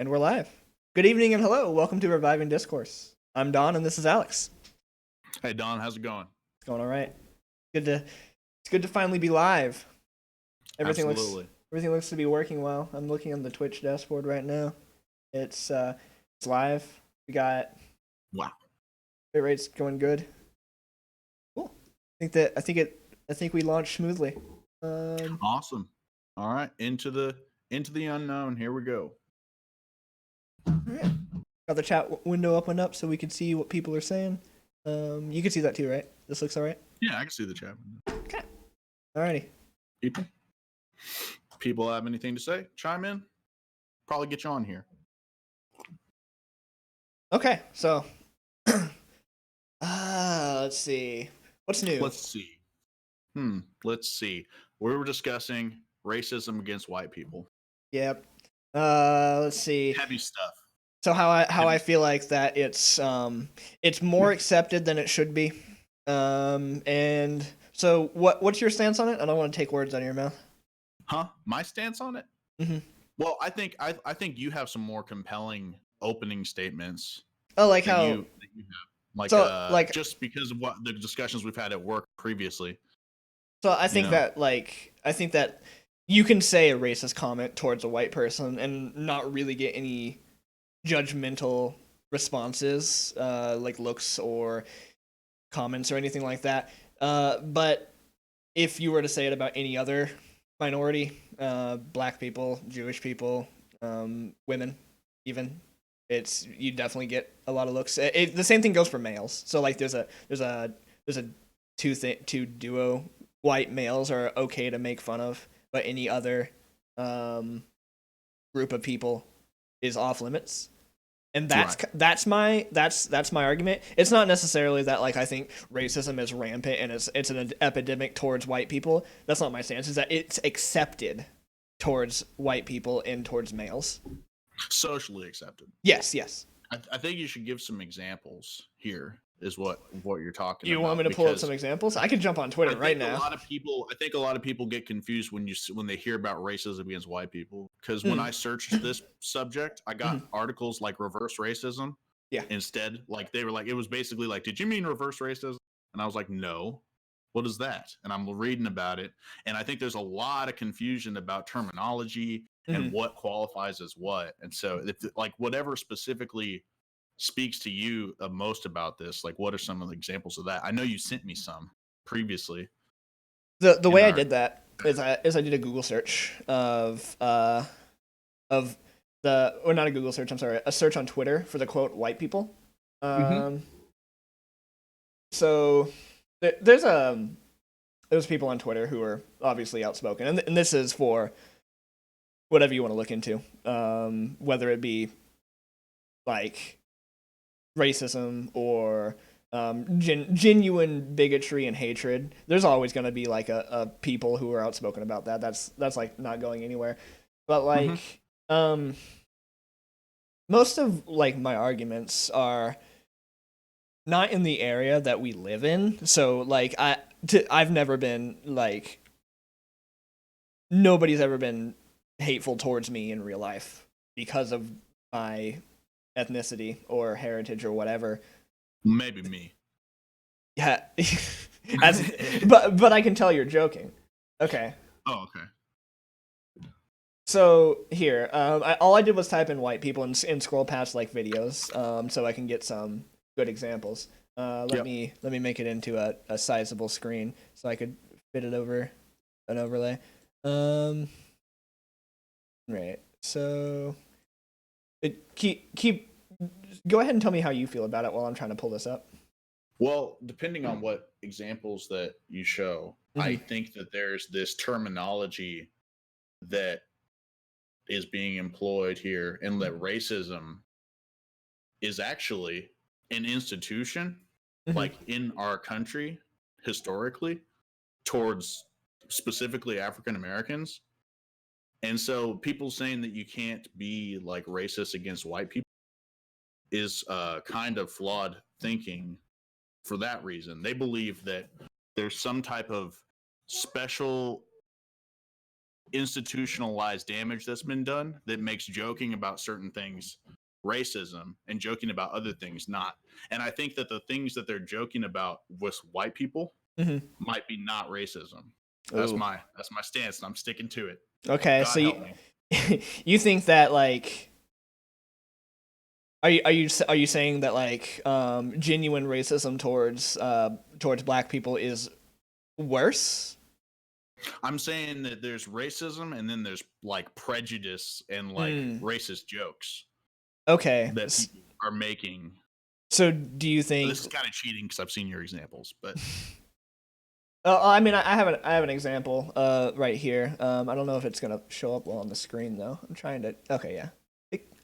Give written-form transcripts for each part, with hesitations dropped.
And we're live. Good evening and hello. Welcome to Reviving Discourse. I'm Don and this is Alex. Hey Don, how's it going? It's going all right. It's good to finally be live. Absolutely. Everything looks to be working well. I'm looking on the Twitch dashboard right now. It's live. We got Wow. bit rates going good. Cool. I think we launched smoothly. Awesome. All right, into the unknown. Here we go. All right. Got the chat window opened up so we can see what people are saying. You can see that too, right? This looks all right. Yeah, I can see the chat. Okay. Alrighty. People have anything to say? Chime in. Probably get you on here. Okay, so let's see. What's new? Let's see. We were discussing racism against white people. Yep. Let's see. Heavy stuff. So how I feel like that it's more accepted than it should be. And so what's your stance on it? I don't want to take words out of your mouth. Huh? My stance on it? Mm-hmm. Well, I think you have some more compelling opening statements. Oh, like how you have. Like just because of what the discussions we've had at work previously. So I think that you can say a racist comment towards a white person and not really get any judgmental responses, like looks or comments or anything like that. But if you were to say it about any other minority, black people, Jewish people, women, even, you definitely get a lot of looks. The same thing goes for males. So like there's a two duo white males are okay to make fun of, but any other group of people is off limits. And that's my argument. It's not necessarily that like I think racism is rampant and it's an epidemic towards white people. That's not my stance. Is that it's accepted towards white people and towards males. Socially accepted. Yes. I think you should give some examples here. Is what you're talking about. You want me to pull up some examples? I can jump on Twitter right now. I think a lot of people get confused when they hear about racism against white people. Because when I searched this subject, I got articles like reverse racism. Yeah. Instead, like they were like, it was basically like, did you mean reverse racism? And I was like, no. What is that? And I'm reading about it, and I think there's a lot of confusion about terminology and what qualifies as what. And so, like whatever specifically speaks to you most about this, like what are some of the examples of that? I know you sent me some previously. The way I did that is I did a Google search of not a Google search, I'm sorry, a search on Twitter for the quote white people. So there's people on Twitter who are obviously outspoken, and this is for whatever you want to look into, whether it be like racism or genuine bigotry and hatred. There's always going to be like a people who are outspoken about that. That's like not going anywhere. But like most of like my arguments are not in the area that we live in. So like I've never been like, nobody's ever been hateful towards me in real life because of my ethnicity or heritage or whatever. Maybe me. Yeah. but I can tell you're joking. Okay. Oh, okay. So here, all I did was type in white people and scroll past like videos, so I can get some good examples. Let me make it into a sizable screen so I could fit it over an overlay. Right. So keep go ahead and tell me how you feel about it while I'm trying to pull this up. Well, depending on what examples that you show, I think that there's this terminology that is being employed here, and that racism is actually an institution, like in our country historically, towards specifically African Americans. And so people saying that you can't be like racist against white people is kind of flawed thinking for that reason. They believe that there's some type of special institutionalized damage that's been done that makes joking about certain things racism and joking about other things not. And I think that the things that they're joking about with white people might be not racism. That's Ooh. my stance, and I'm sticking to it. Okay, God so help me. you think that like are you saying that like genuine racism towards black people is worse? I'm saying that there's racism and then there's like prejudice and like racist jokes Okay. that people are making. So do you think This is kind of cheating because I've seen your examples, but I mean, I have an example right here. I don't know if it's gonna show up well on the screen though. I'm trying to. Okay, yeah.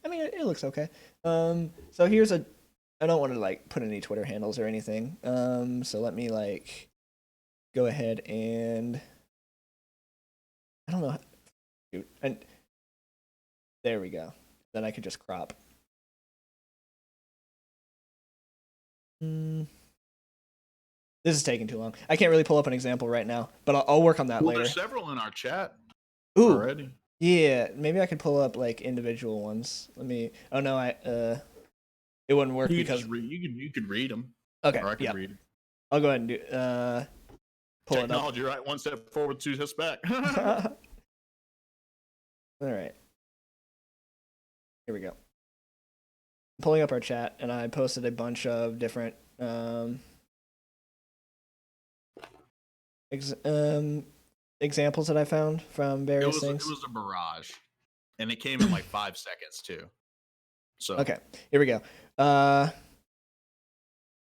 I mean, it looks okay. So here's a. I don't want to like put any Twitter handles or anything. So let me like go ahead and I don't know. Shoot. And there we go. Then I could just crop. This is taking too long. I can't really pull up an example right now, but I'll work on that later. There's several in our chat already. Yeah, maybe I could pull up like individual ones. Let me. Oh no, it wouldn't work because you could read them. Okay, or I could read them. I'll go ahead and do pull Technology, it up. right? One step forward, two steps back. All right, here we go. I'm pulling up our chat, and I posted a bunch of different examples that I found from various things. It was a barrage, and it came in like 5 seconds too. So okay, here we go.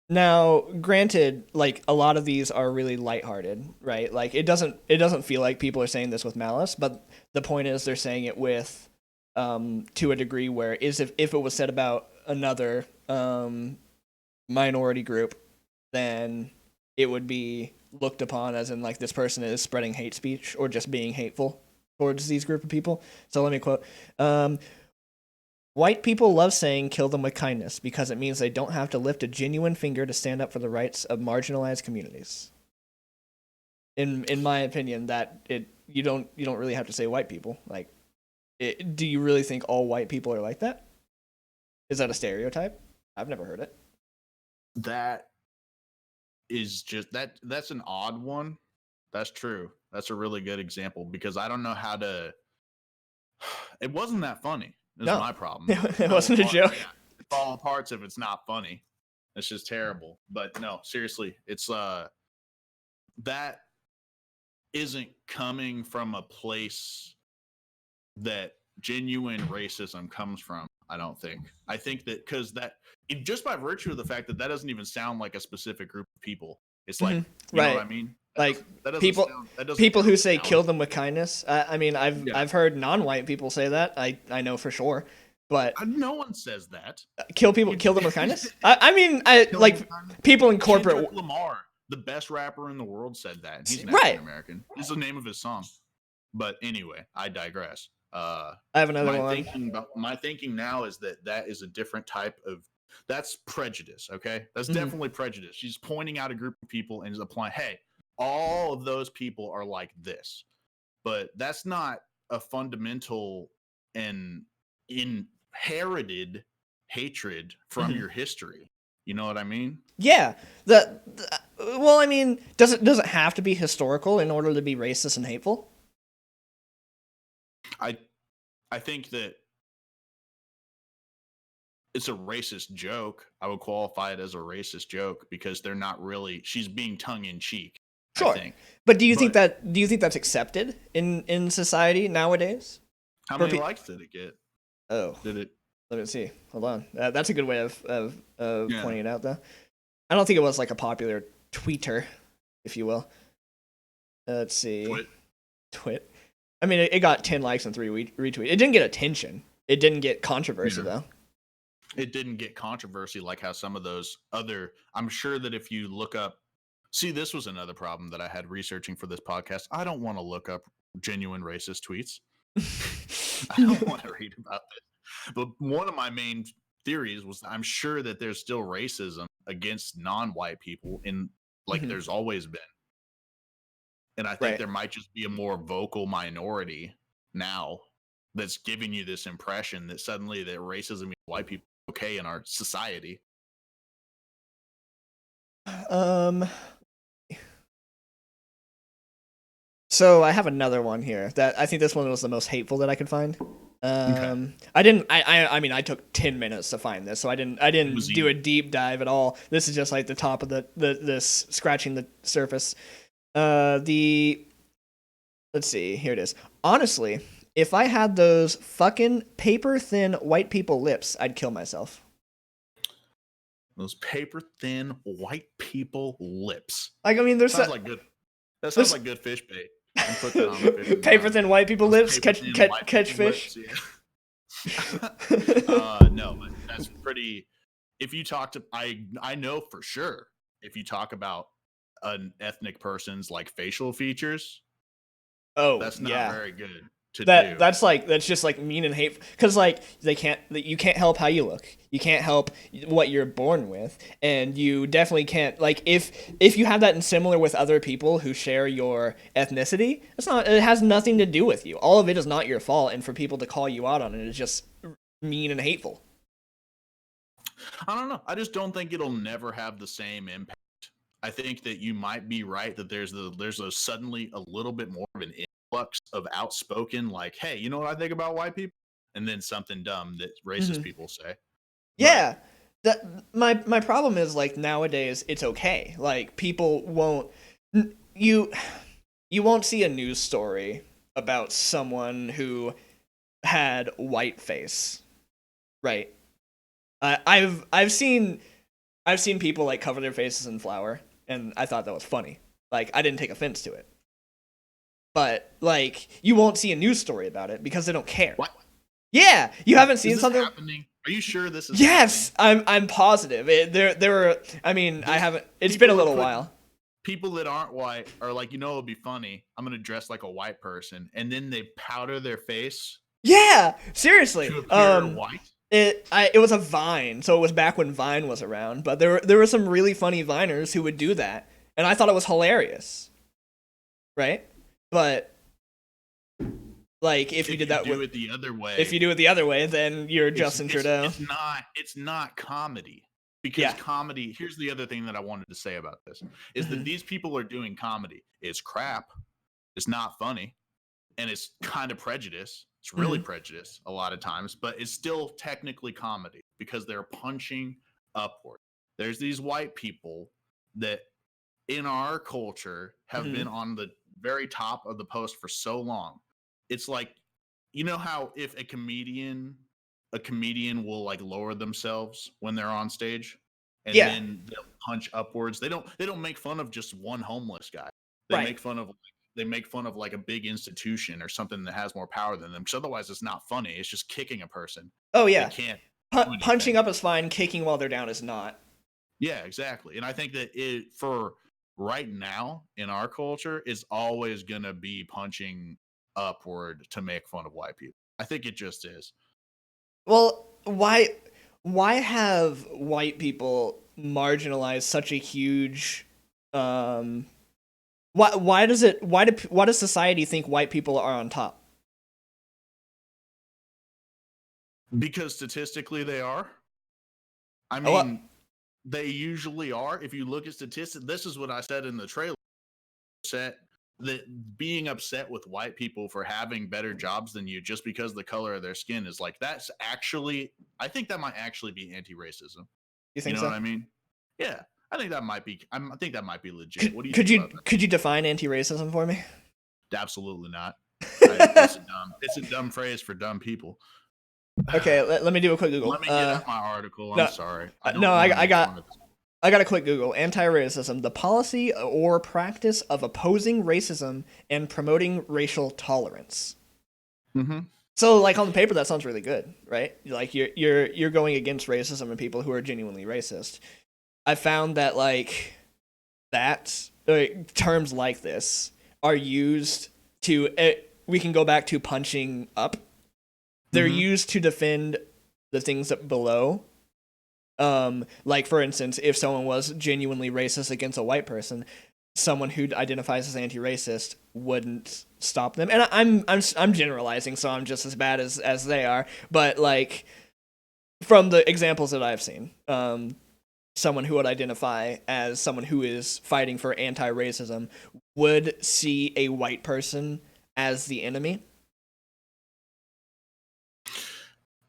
Now, granted, like a lot of these are really lighthearted, right? Like it doesn't feel like people are saying this with malice, but the point is they're saying it with to a degree where if it was said about another minority group, then it would be looked upon as in like this person is spreading hate speech or just being hateful towards these group of people. So let me quote. White people love saying kill them with kindness because it means they don't have to lift a genuine finger to stand up for the rights of marginalized communities. In my opinion, that you don't really have to say white people. Like, do you really think all white people are like that? Is that a stereotype? I've never heard it. That is just that's an odd one. That's true. That's a really good example because I don't know how to. It wasn't that funny. Is my problem. It wasn't a joke. Yeah. It fall apart if it's not funny. It's just terrible. But no, seriously, it's that isn't coming from a place that genuine racism comes from. I don't think. I think that because that just by virtue of the fact that doesn't even sound like a specific group of people. It's like you know what I mean. Like people who say kill them with kindness. I mean, I've heard non-white people say that. I know for sure, but no one says that. Kill them with kindness. I mean, like people in corporate. Kendrick Lamar, the best rapper in the world, said that. And he's an African American. It's the name of his song. But anyway, I digress. I have another one. My thinking now is that is a different type of. That's prejudice. Okay, that's definitely prejudice. She's pointing out a group of people and is applying. Hey. All of those people are like this, but that's not a fundamental and inherited hatred from your history. You know what I mean? Yeah. Well, I mean, does it have to be historical in order to be racist and hateful? I think that it's a racist joke. I would qualify it as a racist joke because they're not really. She's being tongue in cheek. Sure, but do you think that's accepted in society nowadays? How many likes did it get? Oh, did it? Let me see. Hold on. That's a good way of pointing it out, though. I don't think it was like a popular tweeter, if you will. Let's see. Twit. I mean, it got 10 likes and 3 retweets. It didn't get attention. It didn't get controversy though. It didn't get controversy like how some of those other. I'm sure that if you look up. See, this was another problem that I had researching for this podcast. I don't want to look up genuine racist tweets. I don't want to read about this. But one of my main theories was I'm sure that there's still racism against non-white people in there's always been. And I think there might just be a more vocal minority now that's giving you this impression that suddenly that racism is white people okay in our society. So I have another one here that I think this one was the most hateful that I could find. Okay. I mean I took 10 minutes to find this, so I didn't do a deep dive at all. This is just like the top of this scratching the surface. Let's see, here it is. Honestly, if I had those fucking paper thin white people lips, I'd kill myself. Those paper thin white people lips. Like, I mean, there's sounds like good. That sounds like good fish bait. Put that on the fish paper thin white people lips, catch fish. Lips, yeah. No, but that's pretty. If you talk to, I know for sure if you talk about an ethnic person's like facial features, that's not very good to do. That's just like mean and hateful, because like you can't help how you look, you can't help what you're born with, and you definitely can't, like, if you have that in similar with other people who share your ethnicity, it has nothing to do with you. All of it is not your fault, and for people to call you out on it is just mean and hateful. I don't know. I just don't think it'll never have the same impact. I think that you might be right that there's suddenly a little bit more of an influx of outspoken, like, hey, you know what I think about white people? And then something dumb that racist people say. Yeah. My problem is, like, nowadays it's okay. Like, people won't you won't see a news story about someone who had white face. Right? I've seen people like cover their faces in flour, and I thought that was funny. Like, I didn't take offense to it. But, like, you won't see a news story about it because they don't care. What? Yeah, you haven't seen something happening? Are you sure this is Yes, happening? I'm positive. There were, I mean, I haven't, it's been a little while. People that aren't white are like, it'll be funny, I'm going to dress like a white person, and then they powder their face. Yeah, seriously. To appear white? It was a Vine, so it was back when Vine was around, but there were some really funny Viners who would do that, and I thought it was hilarious. Right? But, like, if you do it the other way. If you do it the other way, then you're Justin Trudeau. It's not comedy. Because comedy, here's the other thing that I wanted to say about this, is that these people are doing comedy. It's crap. It's not funny. And it's kind of prejudice. It's really prejudice a lot of times, but it's still technically comedy because they're punching upward. There's these white people that in our culture have been on the very top of the post for so long. It's like, you know how if a comedian will like lower themselves when they're on stage and then they'll punch upwards. They don't make fun of just one homeless guy. They make fun of like a big institution or something that has more power than them, because otherwise it's not funny. It's just kicking a person. Oh yeah. They can't punching up is fine, kicking while they're down is not. Yeah, exactly. And I think that for right now in our culture is always going to be punching upward to make fun of white people. I think it just is. Well, why have white people marginalized such a huge why does society think white people are on top? Because statistically they are. I mean, they usually are. If you look at statistics, this is what I said in the trailer. That being upset with white people for having better jobs than you just because of the color of their skin is like, that's actually, I think that might actually be anti-racism. You think so? You know what I mean? Yeah, I think that might be. I think that might be legit. What do you think? Could you define anti-racism for me? Absolutely not. It's a dumb phrase for dumb people. Okay, let me do a quick Google. Let me get out my article. I'm sorry. I got a quick Google. Anti-racism, the policy or practice of opposing racism and promoting racial tolerance. So, like, on the paper, that sounds really good, right? Like, you're going against racism and people who are genuinely racist. I found that, like, terms like this are used to, we can go back to punching up. They're used to defend the things that below. Like, for instance, if someone was genuinely racist against a white person, someone who identifies as anti-racist wouldn't stop them. And I'm generalizing, so I'm just as bad as they are. But like from the examples that I've seen, someone who would identify as someone who is fighting for anti-racism would see a white person as the enemy.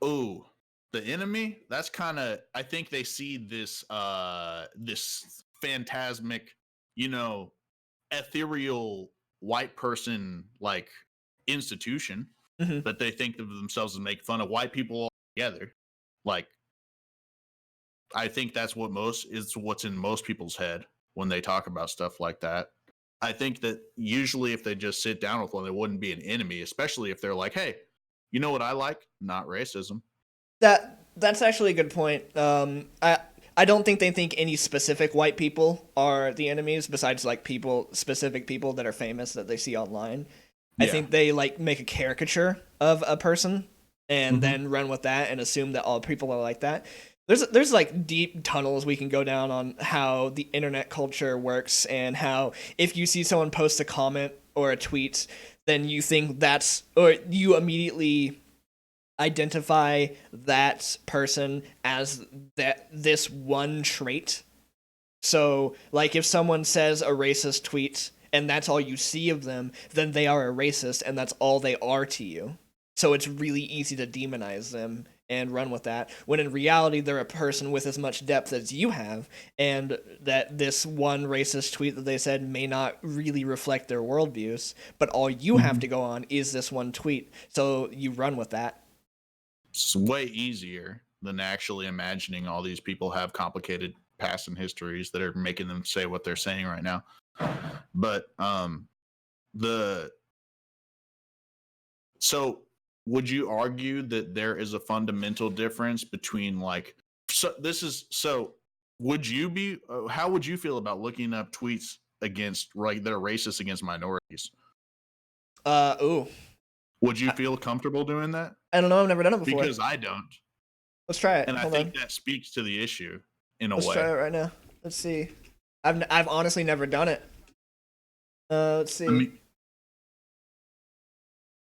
Oh, the enemy? That's kind of, I think they see this this phantasmic, you know, ethereal white person like institution that they think of themselves as make fun of white people all together. Like, I think that's what's in most people's head when they talk about stuff like that. I think that usually if they just sit down with one, they wouldn't be an enemy, especially if they're like, hey, you know what I like? Not racism. That's actually a good point. I don't think they think any specific white people are the enemies, besides like specific people that are famous that they see online. I think they like make a caricature of a person and then run with that and assume that all people are like that. There's like deep tunnels we can go down on how the internet culture works, and how if you see someone post a comment or a tweet, then you think or you immediately identify that person as this one trait. So like if someone says a racist tweet and that's all you see of them, then they are a racist and that's all they are to you. So it's really easy to demonize them and run with that, when in reality they're a person with as much depth as you have, and that this one racist tweet that they said may not really reflect their worldviews, but all you have to go on is this one tweet, so you run with that. It's way easier than actually imagining all these people have complicated past and histories that are making them say what they're saying right now. But so would you argue that there is a fundamental difference between like, would you be how would you feel about looking up tweets against that are racist against minorities? Would you feel comfortable doing that? I don't know, I've never done it before. Because I don't. Let's try it. And I think that speaks to the issue in a way. Let's try it right now. Let's see. I've honestly never done it. Let's see.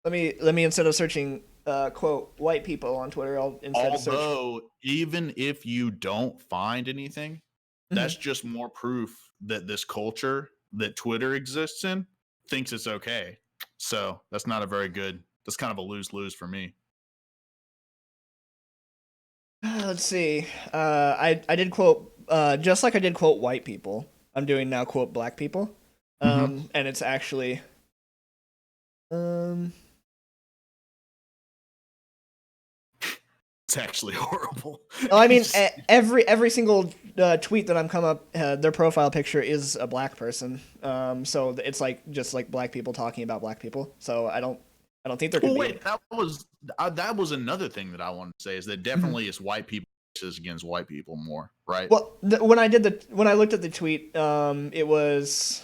Let me instead of searching quote white people on Twitter, I'll instead search. Although even if you don't find anything, that's just more proof that this culture that Twitter exists in thinks it's okay. So that's not a very good. That's kind of a lose-lose for me. Let's see. I did quote just like I did quote white people. I'm doing now quote black people. And it's actually it's actually horrible. Oh, I mean, every single tweet that I'm come up, their profile picture is a black person. So it's like just like black people talking about black people. So I don't think there could be. Wait, that was another thing that I wanted to say, is that definitely it's white people against white people more, right? Well, when I looked at the tweet, it was.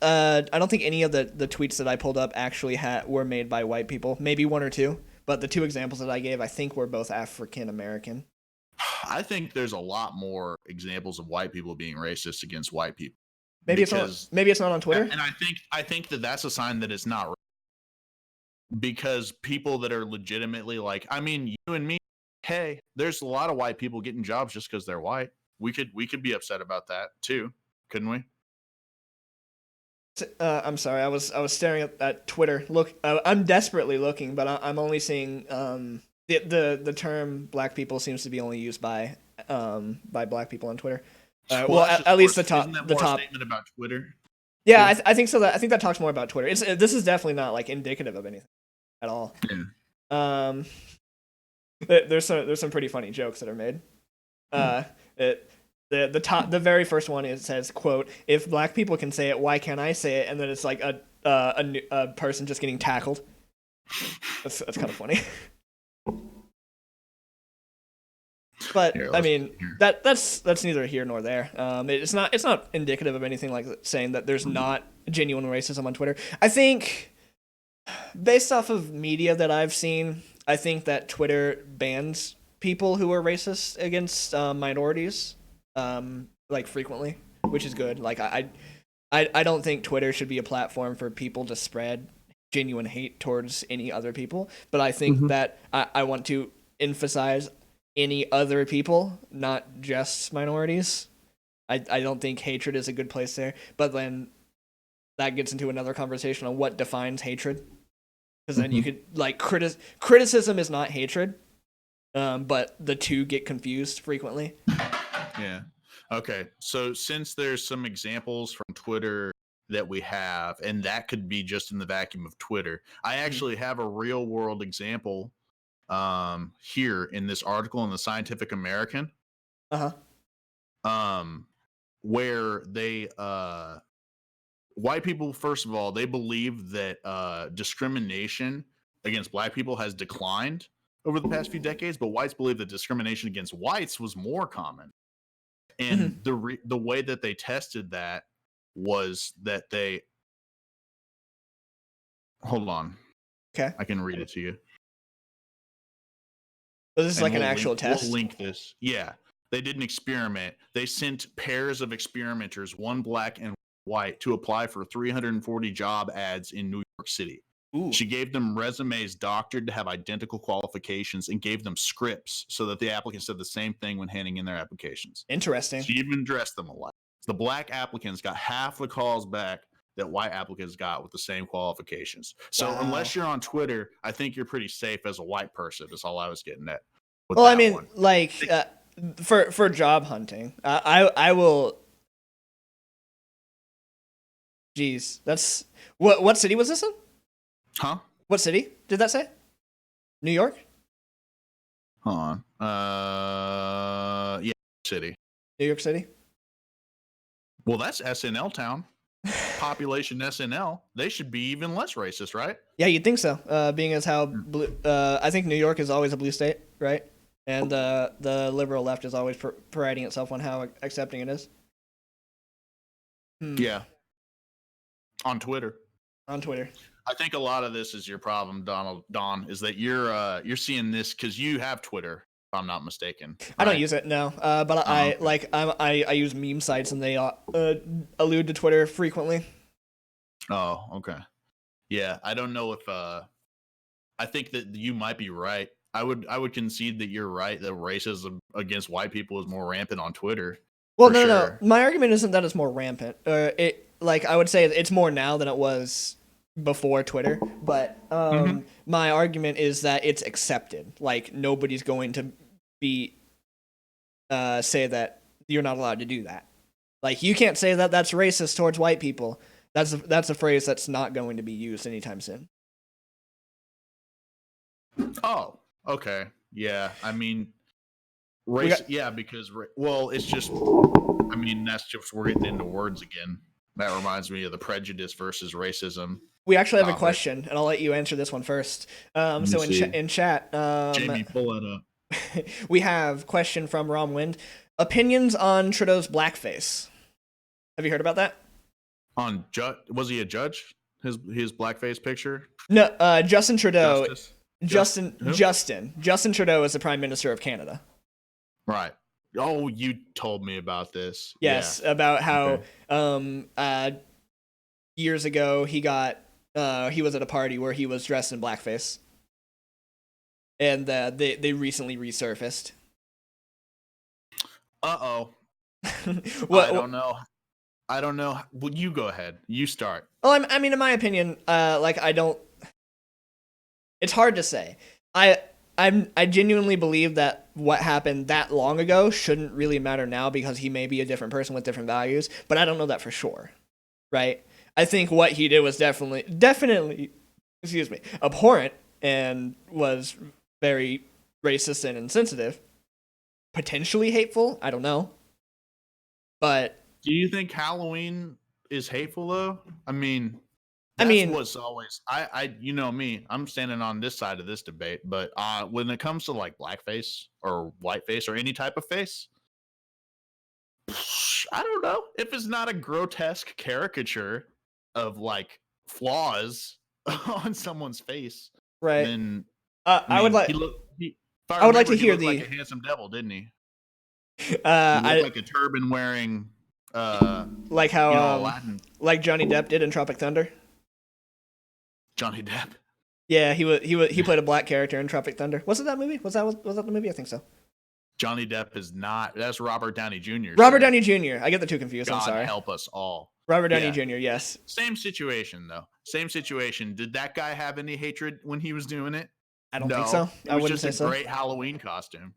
I don't think any of the tweets that I pulled up actually were made by white people. Maybe one or two, but the two examples that I gave, I think, were both African American. I think there's a lot more examples of white people being racist against white people. Maybe it's not on Twitter. And I think that that's a sign that it's not, because people that are legitimately like, I mean, you and me, hey, there's a lot of white people getting jobs just because they're white. We could be upset about that too, couldn't we? I'm sorry, I was staring at Twitter. Look, I'm desperately looking, but I'm only seeing the term black people seems to be only used by black people on Twitter. Well, at least the top statement about Twitter. Yeah, I think so. I think that talks more about Twitter. This is definitely not like indicative of anything at all. Yeah. There's some pretty funny jokes that are made. The very first one, it says, quote, "If black people can say it, why can't I say it?" And then it's like a person just getting tackled. That's kind of funny. But I mean, that's neither here nor there. It's not indicative of anything like saying that there's not genuine racism on Twitter. I think, based off of media that I've seen, I think that Twitter bans people who are racist against minorities, like frequently, which is good. Like I don't think Twitter should be a platform for people to spread genuine hate towards any other people. But I think that I want to emphasize any other people, not just minorities. I don't think hatred is a good place there. But then that gets into another conversation on what defines hatred. Because then you could, like, criticism is not hatred, but the two get confused frequently. Yeah. Okay. So since there's some examples from Twitter that we have, and that could be just in the vacuum of Twitter, I actually have a real world example here in this article in the Scientific American. Where they white people, first of all, they believe that discrimination against black people has declined over the past few decades, but whites believe that discrimination against whites was more common. And the way that they tested that was that they hold on. Okay. I can read it to you. So this is like an actual test? We'll link this. Yeah. They did an experiment. They sent pairs of experimenters, one black and white, to apply for 340 job ads in New York City. Ooh. She gave them resumes doctored to have identical qualifications and gave them scripts so that the applicants said the same thing when handing in their applications. Interesting. She even dressed them alike. The black applicants got half the calls back that white applicants got with the same qualifications. So unless you're on Twitter, I think you're pretty safe as a white person. That's all I was getting at. Well, I mean, like, for job hunting, I will. Jeez, that's what city was this in? Huh? What city did that say? New York? Hold on. Yeah, City. New York City? Well, that's SNL town. Population SNL. They should be even less racist, right? Yeah, you'd think so. Being as how blue, I think New York is always a blue state, right? And the liberal left is always parading itself on how accepting it is. Yeah. On Twitter. On Twitter. I think a lot of this is your problem, Don, is that you're seeing this because you have Twitter, if I'm not mistaken. Right? I don't use it, no. But I use meme sites and they allude to Twitter frequently. Oh, okay. Yeah, I don't know if I think that you might be right. I would concede that you're right that racism against white people is more rampant on Twitter. Well, no. My argument isn't that it's more rampant. I would say it's more now than it was before Twitter, but my argument is that it's accepted. Like, nobody's going to be say that you're not allowed to do that. Like, you can't say that that's racist towards white people. That's a phrase that's not going to be used anytime soon. Oh, okay. Yeah, I mean, because it's just, I mean, that's just, we're getting into words again. That reminds me of the prejudice versus racism. We actually have a question, and I'll let you answer this one first. So in chat, Jamie, pull it up. We have question from Rom Wind. Opinions on Trudeau's blackface. Have you heard about that? Was he a judge? His blackface picture? No, Justin Trudeau. Justice? Justin Trudeau is the Prime Minister of Canada. Right. Oh, you told me about this. Yes, yeah. About how years ago he was at a party where he was dressed in blackface, and they recently resurfaced. I don't know. Well, you go ahead. You start. Well, I mean, in my opinion, I don't. It's hard to say. I genuinely believe that what happened that long ago shouldn't really matter now because he may be a different person with different values, but I don't know that for sure, right? I think what he did was definitely, abhorrent and was very racist and insensitive, potentially hateful. I don't know, but do you think Halloween is hateful though? I mean, what's always you know me, I'm standing on this side of this debate, but when it comes to like blackface or whiteface or any type of face, I don't know if it's not a grotesque caricature of like flaws on someone's face, right? Then I would like to hear like a handsome devil, didn't he? He looked like a turban wearing Like how Aladdin. like Johnny Depp did in Tropic Thunder. Johnny Depp. Yeah, he played a black character in Tropic Thunder. Was it that movie? Was that the movie? I think so. Johnny Depp is not. That's Robert Downey Jr. Robert Downey Jr. I get the two confused. God I'm sorry. help us all. Robert Downey Jr. Yes. Same situation though. Same situation. Did that guy have any hatred when he was doing it? I don't think so. I wouldn't say so. It was just a great Halloween costume.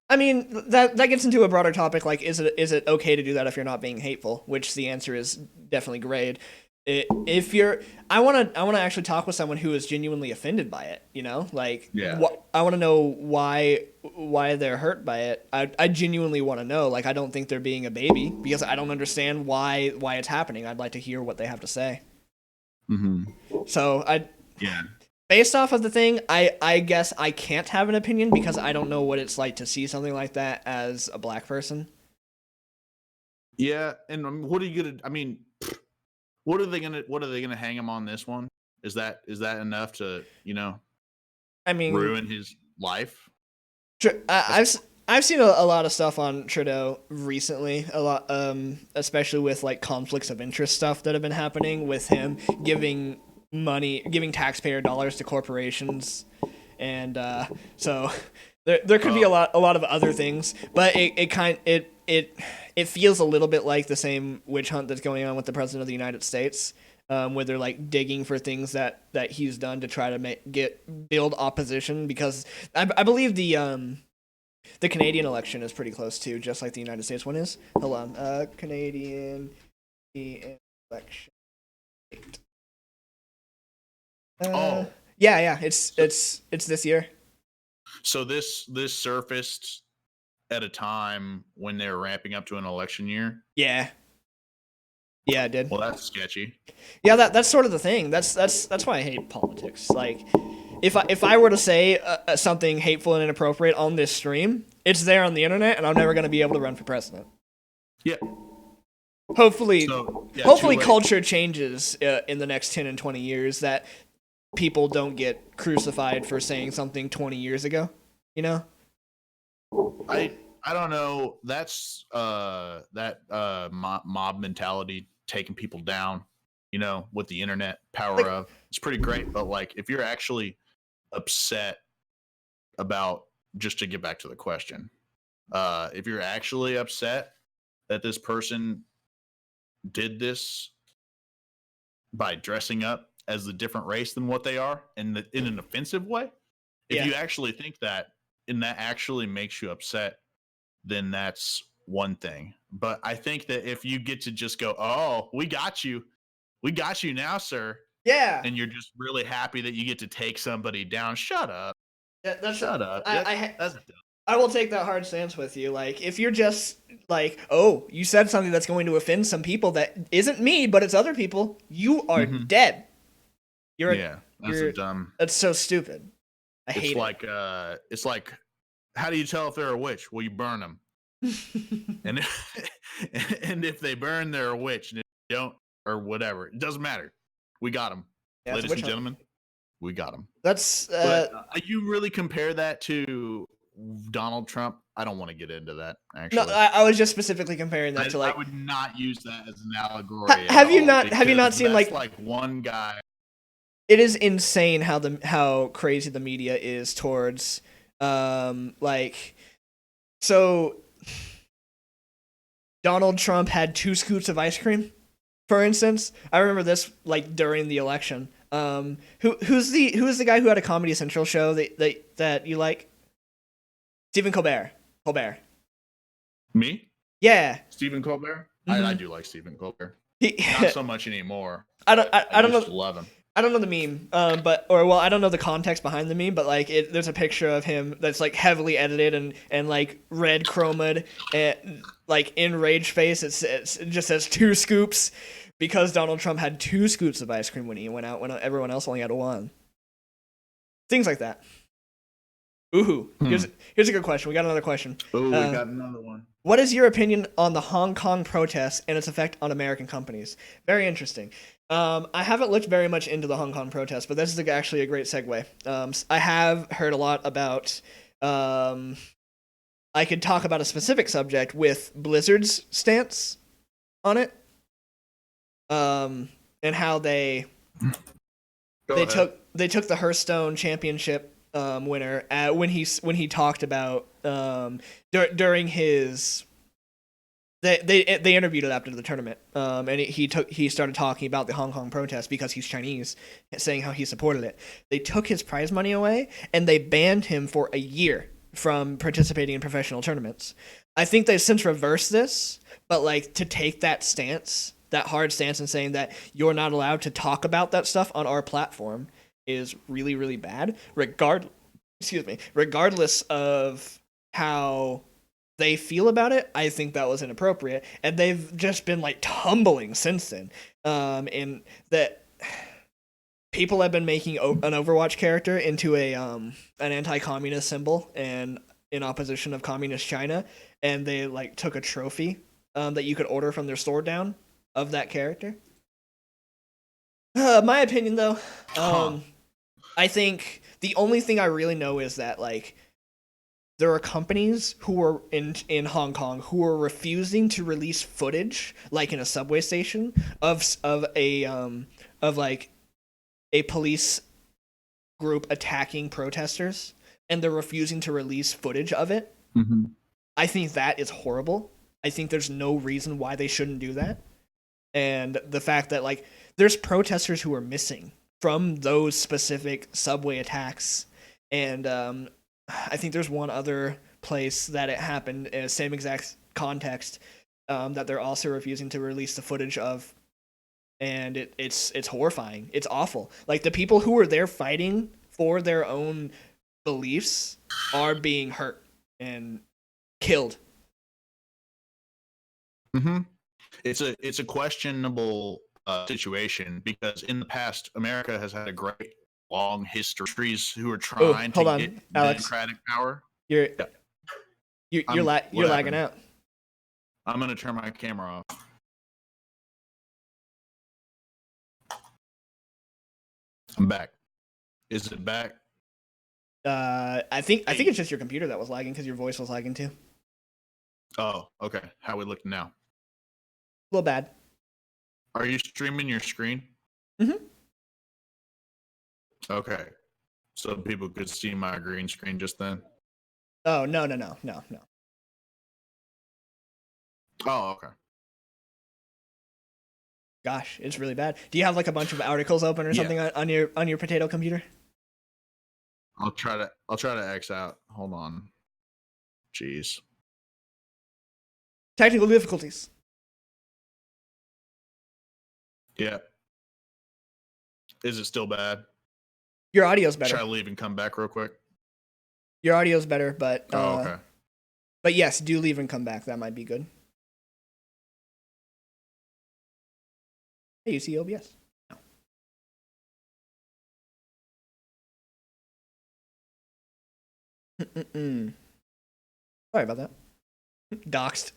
I mean that gets into a broader topic. Like, is it okay to do that if you're not being hateful? Which the answer is definitely grade. If you're, I want to actually talk with someone who is genuinely offended by it. You know, like, I want to know why they're hurt by it. I genuinely want to know. Like, I don't think they're being a baby because I don't understand why it's happening. I'd like to hear what they have to say. Mm-hmm. So based off of the thing, I guess I can't have an opinion because I don't know what it's like to see something like that as a black person. Yeah, and what are you gonna? I mean, what are they gonna hang him on this one? Is that enough to ruin his life? I've seen a lot of stuff on Trudeau recently, a lot, especially with like conflicts of interest stuff that have been happening with him giving taxpayer dollars to corporations, and so there could be a lot of other things, but it feels a little bit like the same witch hunt that's going on with the president of the United States, where they're like digging for things that he's done to try to build opposition, because I believe the Canadian election is pretty close too, just like the United States one is. Hold on, Canadian election. Yeah, it's this year. So this surfaced at a time when they were ramping up to an election year. Yeah, it did. Well, that's sketchy. Yeah, that's sort of the thing. That's why I hate politics. Like, if I were to say something hateful and inappropriate on this stream, it's there on the internet, and I'm never going to be able to run for president. Yeah. Hopefully, culture changes in the next 10 and 20 years, that people don't get crucified for saying something 20 years ago, you know? I don't know. That's mob mentality taking people down, with the internet power of. It's pretty great, but like if you're actually upset about, just to get back to the question, if you're actually upset that this person did this by dressing up as a different race than what they are in an offensive way, if you actually think that and that actually makes you upset, then that's one thing. But I think that if you get to just go, oh, we got you now, sir. Yeah. And you're just really happy that you get to take somebody down. Shut up. Shut up. I will take that hard stance with you. Like, if you're just like, oh, you said something that's going to offend some people that isn't me, but it's other people, you are dead. That's dumb. That's so stupid. I hate it. It's like, how do you tell if they're a witch? Well, you burn them. and if they burn, they're a witch. And if they don't, or whatever, it doesn't matter. We got them, ladies and gentlemen. We got them. That's. You really compare that to Donald Trump? I don't want to get into that. Actually, no. I was just specifically comparing that to like. I would not use that as an allegory. Have you not seen like one guy? It is insane how crazy the media is towards so Donald Trump had 2 scoops of ice cream, for instance. I remember this like during the election. Who's the guy who had a Comedy Central show that you like? Stephen Colbert. Me? Yeah. Stephen Colbert? Mm-hmm. I do like Stephen Colbert. Not so much anymore. I don't know. Love him. I don't know the meme, I don't know the context behind the meme, but like there's a picture of him that's like heavily edited and like red chromed, and like in rage face. It just says 2 scoops because Donald Trump had 2 scoops of ice cream when he went out when everyone else only had 1. Things like that. Ooh, here's a good question. We got another question. We got another one. What is your opinion on the Hong Kong protests and its effect on American companies? Very interesting. I haven't looked very much into the Hong Kong protests, but this is actually a great segue. I have heard a lot about. I could talk about a specific subject with Blizzard's stance on it. And how they Go ahead. took the Hearthstone championship winner when he talked about during his they interviewed it after the tournament, and he started talking about the Hong Kong protest because he's Chinese, saying how he supported it. They took his prize money away and they banned him for a year from participating in professional tournaments. I think they've since reversed this, but like to take that stance, that hard stance, and saying that you're not allowed to talk about that stuff on our platform is really really bad. Regardless of how they feel about it, I think that was inappropriate, and they've just been like tumbling since then. And that people have been making an Overwatch character into an anti-communist symbol and in opposition of communist China, and they like took a trophy that you could order from their store down of that character. My opinion, though, I think the only thing I really know is that like there are companies who are in Hong Kong who are refusing to release footage, like in a subway station, of like a police group attacking protesters, and they're refusing to release footage of it. Mm-hmm. I think that is horrible. I think there's no reason why they shouldn't do that. And the fact that like there's protesters who are missing from those specific subway attacks, and I think there's one other place that it happened in the same exact context, that they're also refusing to release the footage of, and it's horrifying. It's awful. Like the people who were there fighting for their own beliefs are being hurt and killed. Mm-hmm. It's a questionable situation because in the past, America has had a great long histories who are trying to on, get Alex. democratic power. You're lagging out. I'm gonna turn my camera off. I'm back. Is it back? I think it's just your computer that was lagging because your voice was lagging too. Oh, okay. How we looking now? A little bad. Are you streaming your screen? Mm-hmm. Okay. So people could see my green screen just then? Oh, no. Oh, okay. Gosh, it's really bad. Do you have like a bunch of articles open or something on your potato computer? I'll try to X out. Hold on. Jeez. Technical difficulties. Yeah. Is it still bad? Your audio's better. Should I leave and come back real quick? Your audio's better, but okay. But yes, do leave and come back. That might be good. Hey, you see OBS? No. Sorry about that. Doxed.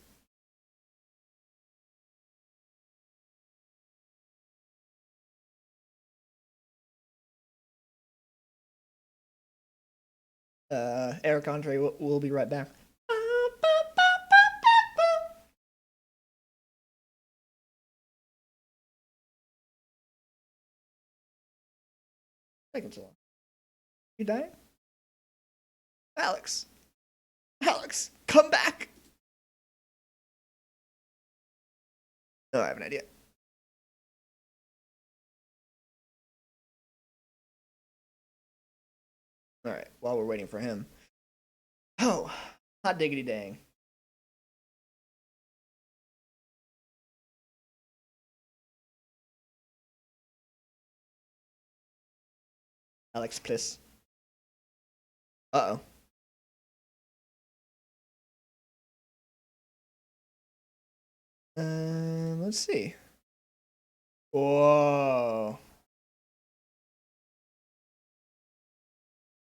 Eric Andre will be right back. Taking so long. You dying? Alex, come back. Oh, I have an idea. All right, while we're waiting for him. Oh, hot diggity dang. Alex, please. Uh-oh. Let's see. Whoa.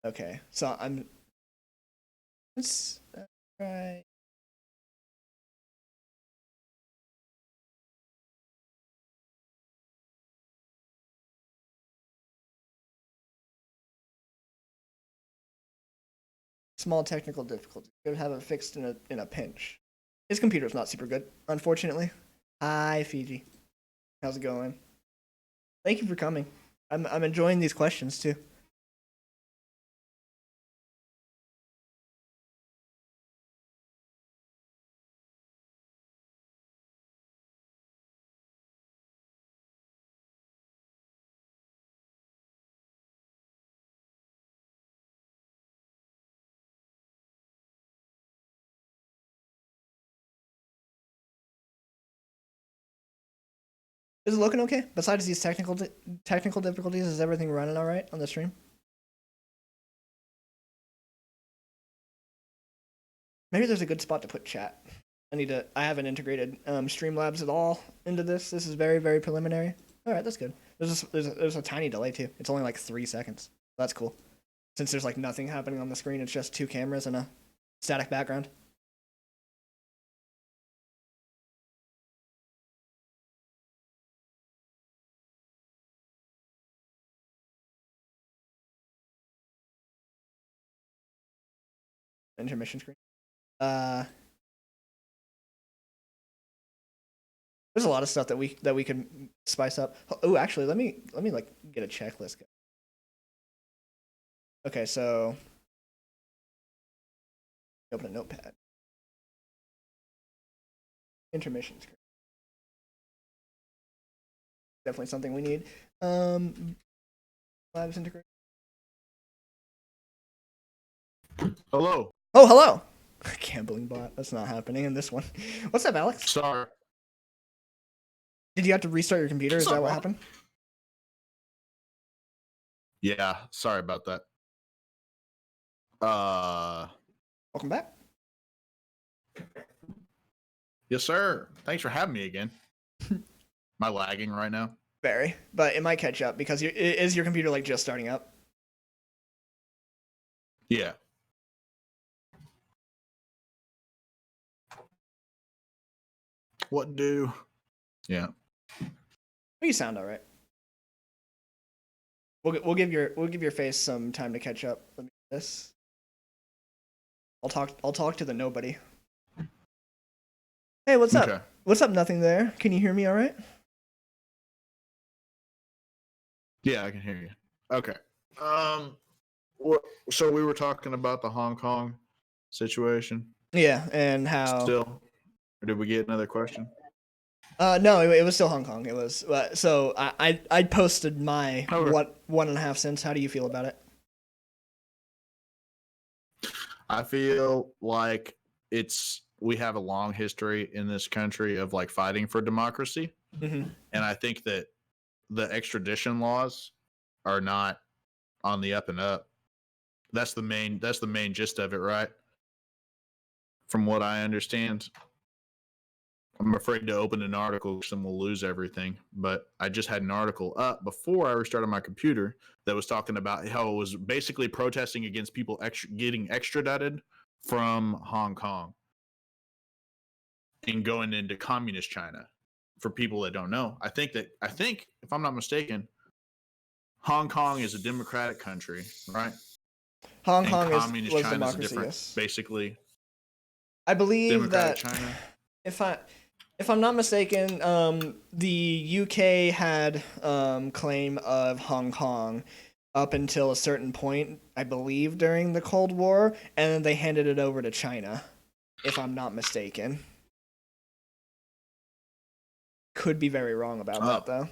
Okay, so let's try. Small technical difficulty. Could have it fixed in a pinch. His computer's not super good, unfortunately. Hi, Fiji. How's it going? Thank you for coming. I'm enjoying these questions too. Is it looking okay? Besides these technical difficulties, is everything running all right on the stream? Maybe there's a good spot to put chat. I haven't integrated Streamlabs at all into this. This is very, very preliminary. All right, that's good. There's a tiny delay too. It's only like 3 seconds. That's cool. Since there's like nothing happening on the screen, it's just 2 cameras and a static background. Intermission screen. There's a lot of stuff that we could spice up. Oh, actually, let me like get a checklist. Okay, so open a notepad. Intermission screen. Definitely something we need. Labs integration. Hello. Oh, hello. Gambling bot. That's not happening in this one. What's up, Alex? Sorry. Did you have to restart your computer? Is that what happened? Yeah, sorry about that. Welcome back. Yes, sir. Thanks for having me again. Am I lagging right now? Very, but it might catch up because is your computer like just starting up? Yeah. What do? Yeah. You sound all right. We'll give your face some time to catch up. Let me do this. I'll talk to the nobody. Hey, what's up? Okay. What's up? Nothing there. Can you hear me all right? Yeah, I can hear you. Okay. So we were talking about the Hong Kong situation. Yeah, and how Still, or did we get another question? No, it was still Hong Kong. It was so I posted my Okay. 1.5 cents. How do you feel about it? I feel like we have a long history in this country of like fighting for democracy, Mm-hmm. and I think that the extradition laws are not on the up and up. That's the main gist of it, right? From what I understand. I'm afraid to open an article because then we'll lose everything. But I just had an article up before I restarted my computer that was talking about how it was basically protesting against people getting extradited from Hong Kong and going into communist China. For people that don't know, I think if I'm not mistaken, Hong Kong is a democratic country, right? Hong And Kong communist was China is democracy. different, Yes, basically. I believe Democratic that China. if I'm not mistaken, the UK had claim of Hong Kong up until a certain point, I believe, during the Cold War, and then they handed it over to China, if I'm not mistaken. Could be very wrong about that, though.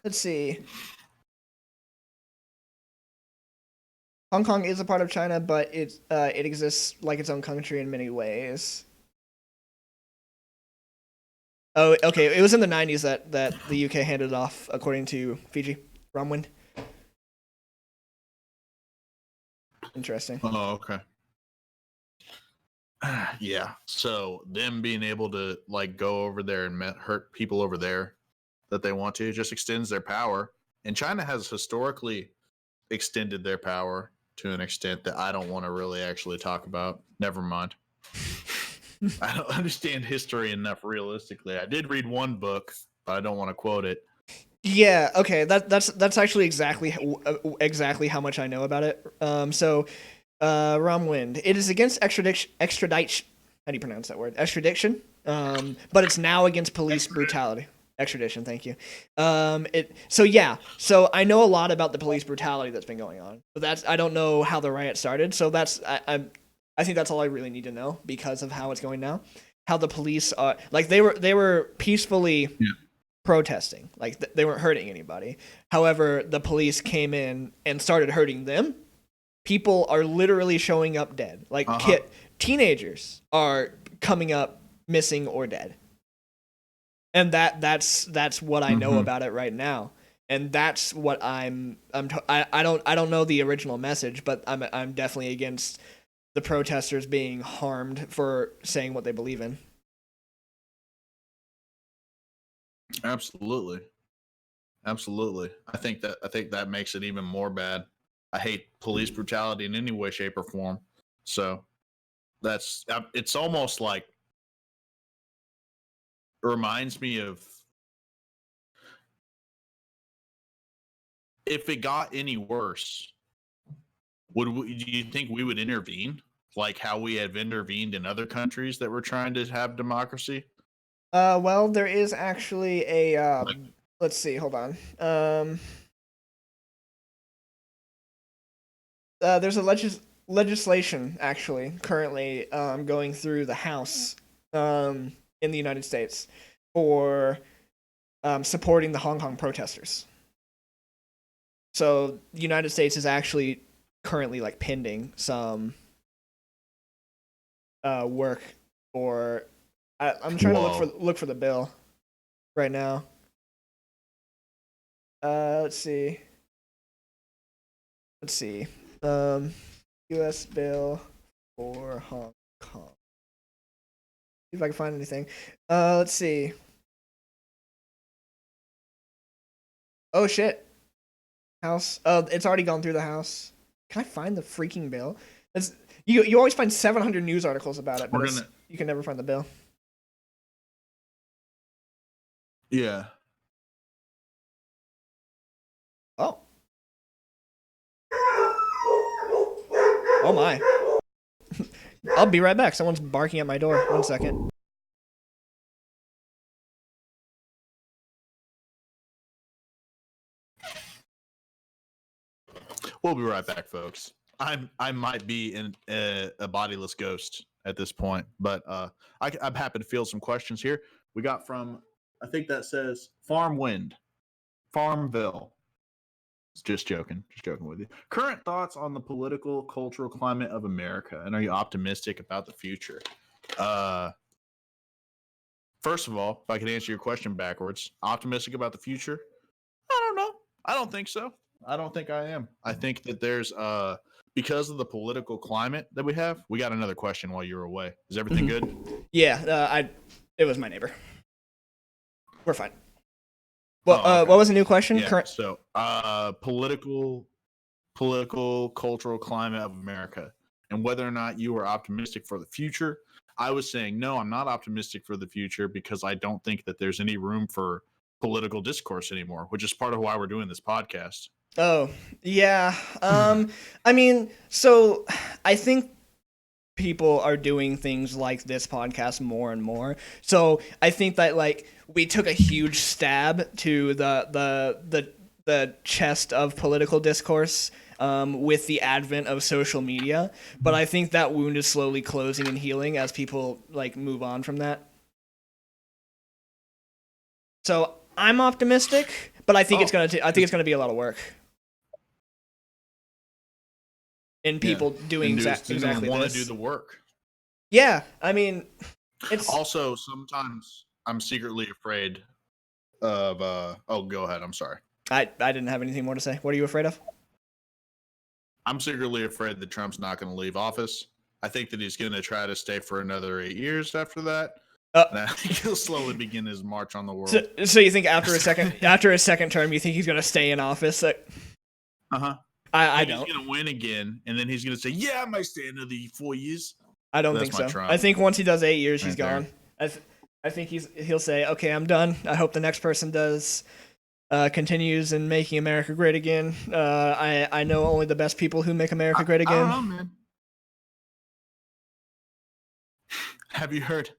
Let's see. Hong Kong is a part of China, but it exists like its own country in many ways. Oh, okay. It was in the 90s that the UK handed it off, according to Fiji. Romwind. Interesting. Oh, okay. Yeah. So them being able to like go over there and hurt people over there that they want to just extends their power. And China has historically extended their power to an extent that I don't want to really actually talk about. Never mind. I don't understand history enough realistically. I did read one book, but I don't want to quote it. Yeah, okay. That's actually exactly how much I know about it. So Romwind. It is against extradition. how do you pronounce that word? Extradition. But it's now against police brutality. Extradition, thank you. So I know a lot about the police brutality that's been going on. But I don't know how the riot started. So I think that's all I really need to know because of how it's going now. How the police are like they were peacefully protesting, like they weren't hurting anybody. However, the police came in and started hurting them. People are literally showing up dead. Like teenagers are coming up missing or dead. And that's what I know about it right now. And that's what I don't know the original message, but I'm definitely against the protesters being harmed for saying what they believe in. Absolutely. I think that makes it even more bad. I hate police brutality in any way, shape, or form. So it's almost like it reminds me of if it got any worse, do you think we would intervene like how we have intervened in other countries that were trying to have democracy? Well, there is actually a let's see, hold on. There's a legislation actually currently going through the House in the United States for supporting the Hong Kong protesters. So the United States is actually currently like pending some work for. I'm trying to look for the bill right now. Let's see. U.S. bill for Hong Kong. See if I can find anything. Let's see. Oh shit. House. Oh, it's already gone through the House. Can I find the freaking bill? You always find 700 news articles about it, but you can never find the bill. Yeah. Oh. Oh my. I'll be right back. Someone's barking at my door. 1 second. We'll be right back, folks. I might be in a bodiless ghost at this point, but I'm happy to field some questions here. We got from, I think that says Farmville. Just joking with you. Current thoughts on the political, cultural climate of America, and are you optimistic about the future? First of all, if I could answer your question backwards, optimistic about the future? I don't know. I don't think so. I don't think I am. I think that there's because of the political climate that we have. We got another question while you were away. Is everything good? Yeah, it was my neighbor. We're fine. Well, what was the new question? Yeah, so political, cultural climate of America, and whether or not you are optimistic for the future. I was saying no, I'm not optimistic for the future because I don't think that there's any room for political discourse anymore, which is part of why we're doing this podcast. Oh, yeah. I mean, so I think people are doing things like this podcast more and more. So I think that like we took a huge stab to the chest of political discourse with the advent of social media, but I think that wound is slowly closing and healing as people like move on from that. So I'm optimistic, but I think it's gonna be a lot of work. And people doing exactly this. Want to do the work. Yeah, I mean, it's also sometimes I'm secretly afraid of. Oh, go ahead. I'm sorry. I didn't have anything more to say. What are you afraid of? I'm secretly afraid that Trump's not going to leave office. I think that he's going to try to stay for another 8 years after that. And I think he'll slowly begin his march on the world. So you think after a second term, you think he's going to stay in office? I don't. He's going to win again, and then he's going to say, "Yeah, I might stay another 4 years." I don't think so. I think once he does 8 years, he's gone. I think he'll say, "Okay, I'm done. I hope the next person does." Continues in making America great again. I know only the best people who make America great again. I don't know, man. Have you heard?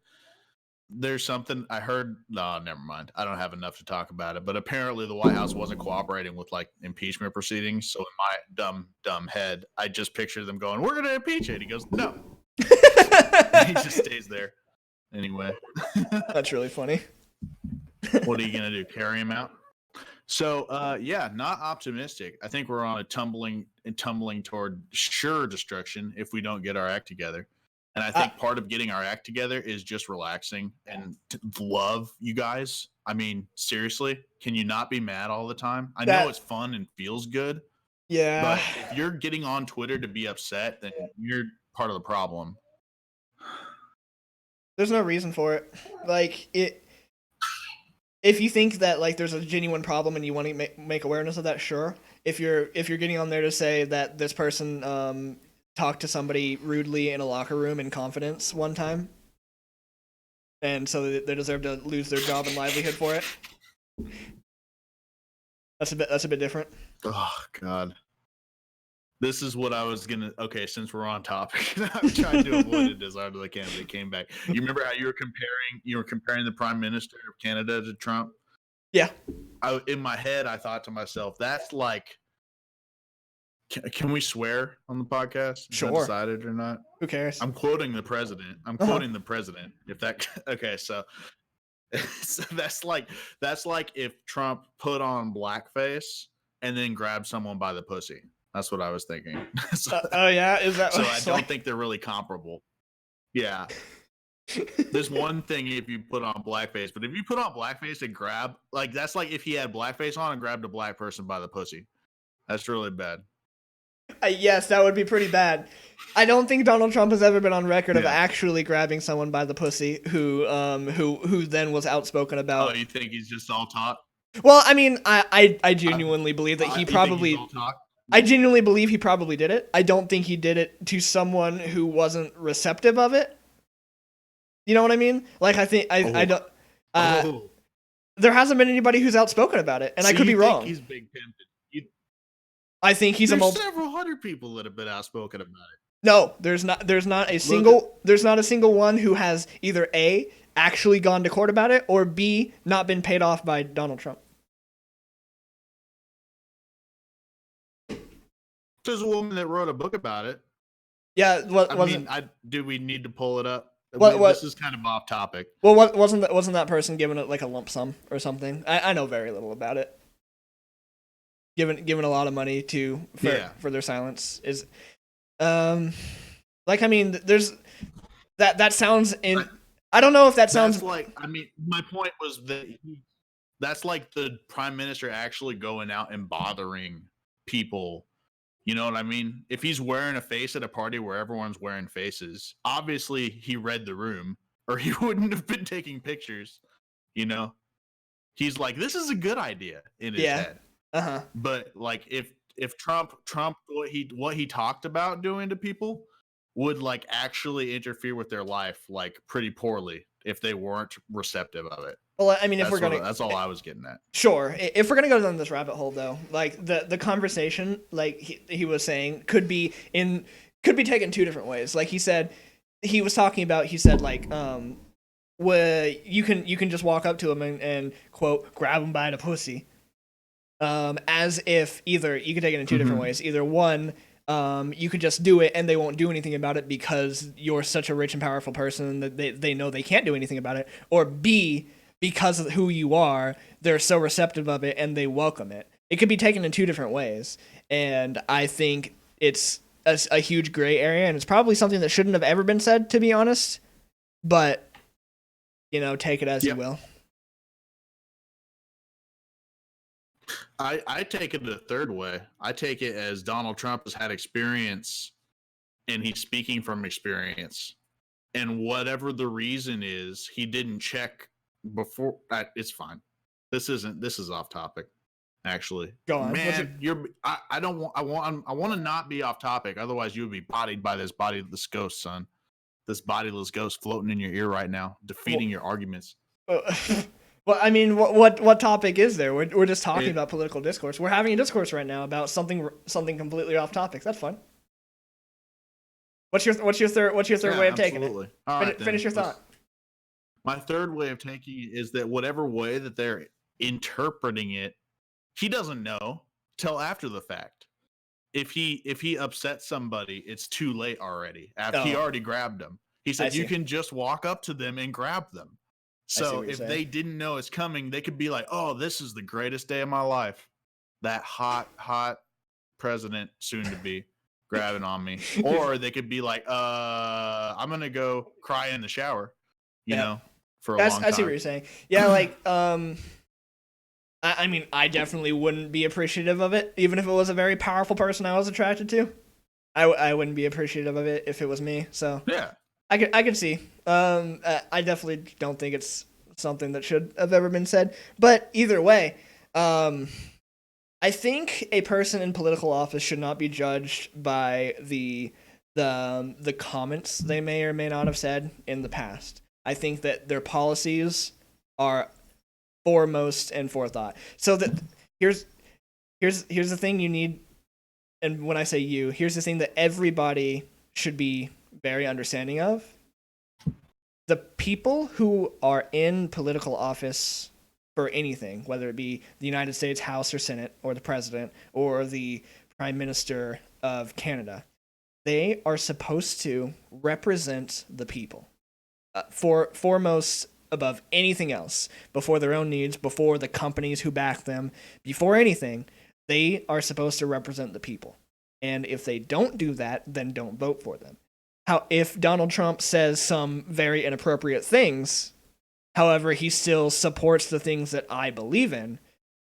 There's something I heard. No, never mind. I don't have enough to talk about it. But apparently, the White House wasn't cooperating with like impeachment proceedings. So in my dumb head, I just pictured them going, "We're going to impeach it." He goes, "No." He just stays there. Anyway, That's really funny. What are you going to do? Carry him out? So, yeah, not optimistic. I think we're on a tumbling toward sure destruction if we don't get our act together. And I think part of getting our act together is just relaxing and love you guys. I mean, seriously, can you not be mad all the time? I know it's fun and feels good. Yeah. But if you're getting on Twitter to be upset, then you're part of the problem. There's no reason for it. Like, if you think that like there's a genuine problem and you want to make awareness of that, sure. If you're getting on there to say that this person talked to somebody rudely in a locker room in confidence one time, and so they deserve to lose their job and livelihood for it, that's a bit different. Oh God. This is what I was gonna. Okay, since we're on topic, I'm trying to avoid it as hard as I can. But it came back. You remember how you were comparing the Prime Minister of Canada to Trump? Yeah. In my head, I thought to myself, "That's like, can we swear on the podcast? Is sure. that decided or not? Who cares? I'm quoting the president. Quoting the president. If that okay, so that's like if Trump put on blackface and then grabbed someone by the pussy. That's what I was thinking. Oh yeah, is that? So I don't think they're really comparable. Yeah. There's one thing if you put on blackface, but if you put on blackface and grab, like that's like if he had blackface on and grabbed a black person by the pussy. That's really bad. Yes, that would be pretty bad. I don't think Donald Trump has ever been on record of actually grabbing someone by the pussy who then was outspoken about. Oh, you think he's just all talk? Well, I mean, I genuinely believe that he probably. I genuinely believe he probably did it. I don't think he did it to someone who wasn't receptive of it. You know what I mean? Like I don't. There hasn't been anybody who's outspoken about it, and I could be wrong. He's big pimped. I think he's There's several hundred people that have been outspoken about it. No, there's not a single one who has either A, actually gone to court about it, or B, not been paid off by Donald Trump. There's a woman that wrote a book about it. Yeah, do we need to pull it up? This is kind of off topic. Well, wasn't that person given it like a lump sum or something? I know very little about it. Given a lot of money for their silence is, like I mean, there's that sounds in. I don't know if that sounds like. I mean, my point was that that's like the prime minister actually going out and bothering people. You know what I mean? If he's wearing a face at a party where everyone's wearing faces, obviously he read the room or he wouldn't have been taking pictures. You know, he's like, this is a good idea in his head. Uh-huh. But like if Trump what he talked about doing to people would like actually interfere with their life like pretty poorly if they weren't receptive of it. Well, I mean, that's all I was getting at. Sure. If we're gonna go down this rabbit hole, though, like the conversation, like he was saying, could be taken two different ways. Like he said like where you can just walk up to him and quote grab him by the pussy, as if either you could take it in two different ways. Either one, you could just do it and they won't do anything about it because you're such a rich and powerful person that they know they can't do anything about it, or B, because of who you are, they're so receptive of it and they welcome it. It could be taken in two different ways, and I think it's a huge gray area, and it's probably something that shouldn't have ever been said, to be honest. But, you know, take it as you will. I take it a third way. I take it as Donald Trump has had experience, and he's speaking from experience. And whatever the reason is, he didn't check before. It's fine. This is off topic. Actually, go on. Man, I want to not be off topic. Otherwise, you would be bodied by this bodiless ghost, son. This bodiless ghost floating in your ear right now, defeating your arguments. Well, I mean, what topic is there? We're just talking about political discourse. We're having a discourse right now about something completely off topic. That's fun. What's your third way of taking absolutely. it? All right, Finish your thought. My third way of taking it is that whatever way that they're interpreting it, he doesn't know till after the fact. If he upsets somebody, it's too late already. After he already grabbed them. He said you can just walk up to them and grab them. So if they didn't know it's coming, they could be like, "Oh, this is the greatest day of my life." That hot president soon to be grabbing on me. Or they could be like, I'm gonna go cry in the shower, you know, for a long time. I see what you're saying. Yeah, like I mean, I definitely wouldn't be appreciative of it, even if it was a very powerful person I was attracted to. I wouldn't be appreciative of it if it was me. So yeah, I could see. I definitely don't think it's something that should have ever been said. But either way, I think a person in political office should not be judged by the comments they may or may not have said in the past. I think that their policies are foremost and forethought. So that here's the thing you need, and when I say you, here's the thing that everybody should be very understanding of. The people who are in political office for anything, whether it be the United States House or Senate or the president or the Prime Minister of Canada, they are supposed to represent the people foremost above anything else, before their own needs, before the companies who back them, before anything. They are supposed to represent the people. And if they don't do that, then don't vote for them. If Donald Trump says some very inappropriate things, however, he still supports the things that I believe in,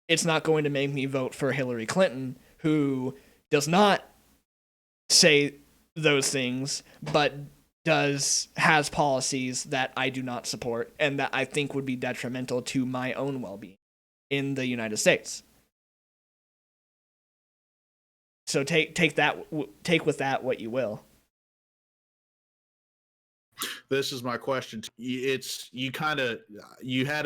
it's not going to make me vote for Hillary Clinton, who does not say those things, but has policies that I do not support and that I think would be detrimental to my own well-being in the United States. So take with that what you will. This is my question. You had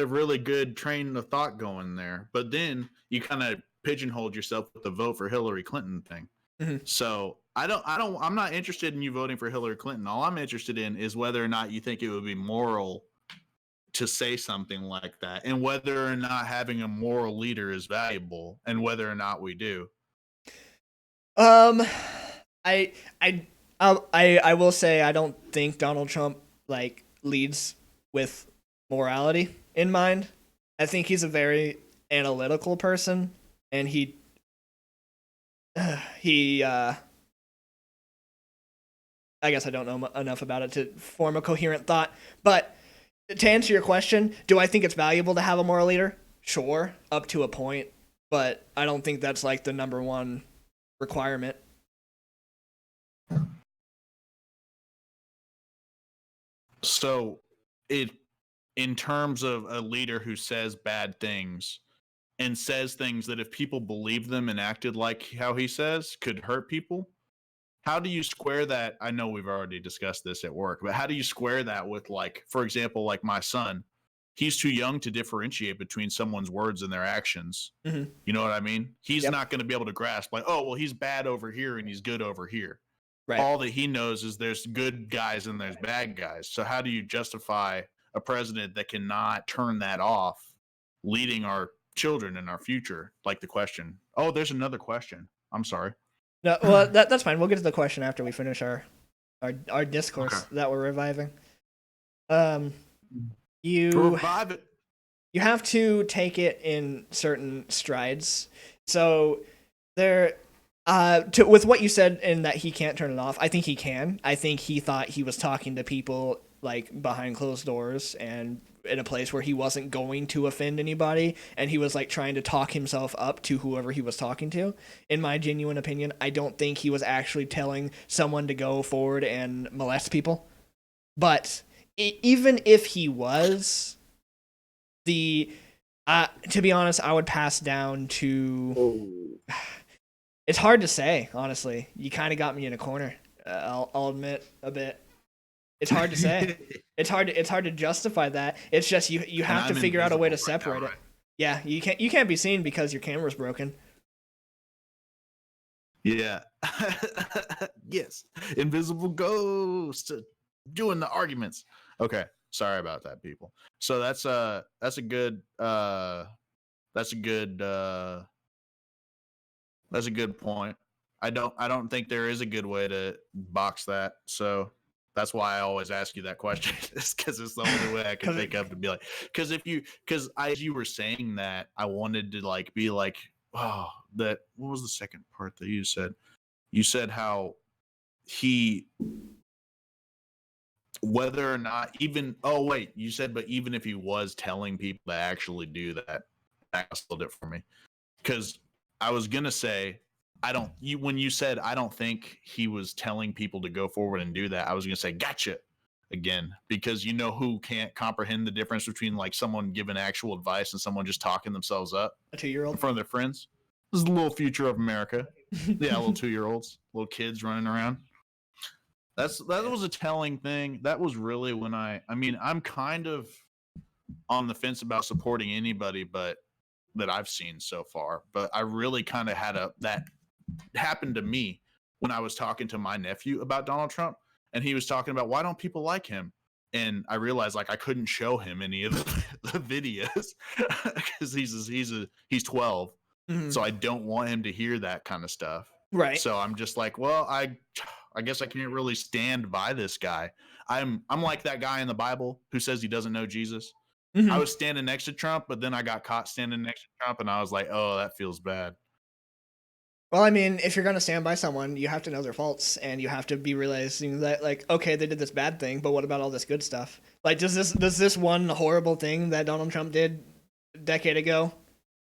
a really good train of thought going there, but then you kind of pigeonholed yourself with the vote for Hillary Clinton thing. Mm-hmm. So I'm not interested in you voting for Hillary Clinton. All I'm interested in is whether or not you think it would be moral to say something like that, and whether or not having a moral leader is valuable, and whether or not we do. I will say I don't think Donald Trump leads with morality in mind. I think he's a very analytical person, and he I guess I don't know enough about it to form a coherent thought. But to answer your question, do I think it's valuable to have a moral leader? Sure, up to a point, but I don't think that's the number one requirement. So, in terms of a leader who says bad things and says things that if people believed them and acted like how he says could hurt people, how do you square that? I know we've already discussed this at work, but how do you square that with, for example, my son? He's too young to differentiate between someone's words and their actions. Mm-hmm. You know what I mean? He's not going to be able to grasp he's bad over here and he's good over here. Right. All that he knows is there's good guys and there's bad guys. So how do you justify a president that cannot turn that off, leading our children and our future? Like the question. Oh, there's another question. I'm sorry. No, well, that's fine. We'll get to the question after we finish our discourse that we're reviving. You revive it. You have to take it in certain strides. So there, with what you said in that he can't turn it off, I think he can. I think he thought he was talking to people behind closed doors and in a place where he wasn't going to offend anybody, and he was trying to talk himself up to whoever he was talking to. In my genuine opinion, I don't think he was actually telling someone to go forward and molest people. But even if he was, to be honest, I would pass down to. It's hard to say, honestly. You kind of got me in a corner. I'll admit a bit. It's hard to say. It's hard to justify that. It's just you have to figure out a way to separate it. Yeah, you can't be seen because your camera's broken. Yeah. Yes. Invisible ghost doing the arguments. Okay. Sorry about that, people. So that's a good that's a good that's a good point. I don't think there is a good way to box that. So that's why I always ask you that question. It's because it's the only way I can think of to be like, because as you were saying that, I wanted to like be like, oh, that what was the second part that you said? You said how he whether or not even oh wait, you said but even if he was telling people to actually do that, that split it for me. Because I was gonna say I don't you when you said I don't think he was telling people to go forward and do that, I was gonna say gotcha again because you know who can't comprehend the difference between like someone giving actual advice and someone just talking themselves up A in 2-year-old. front of their friends. This is the little future of America. Yeah, little 2-year-olds, little kids running around. That was a telling thing. That was really when I mean I'm kind of on the fence about supporting anybody but that I've seen so far. But I really kind of had a that happened to me when I was talking to my nephew about Donald Trump, and he was talking about why don't people like him, and I realized like I couldn't show him any of the videos because he's 12, Mhm. so I don't want him to hear that kind of stuff. Right. So I'm just like, well, I guess I can't really stand by this guy. I'm like that guy in the Bible who says he doesn't know Jesus. I Mhm. was standing next to Trump, but then I got caught standing next to Trump, and I was like, "Oh, that feels bad." Well, I mean, if you're gonna stand by someone, you have to know their faults, and you have to be realizing that, like, okay, they did this bad thing, but what about all this good stuff? Like, does this one horrible thing that Donald Trump did a decade ago,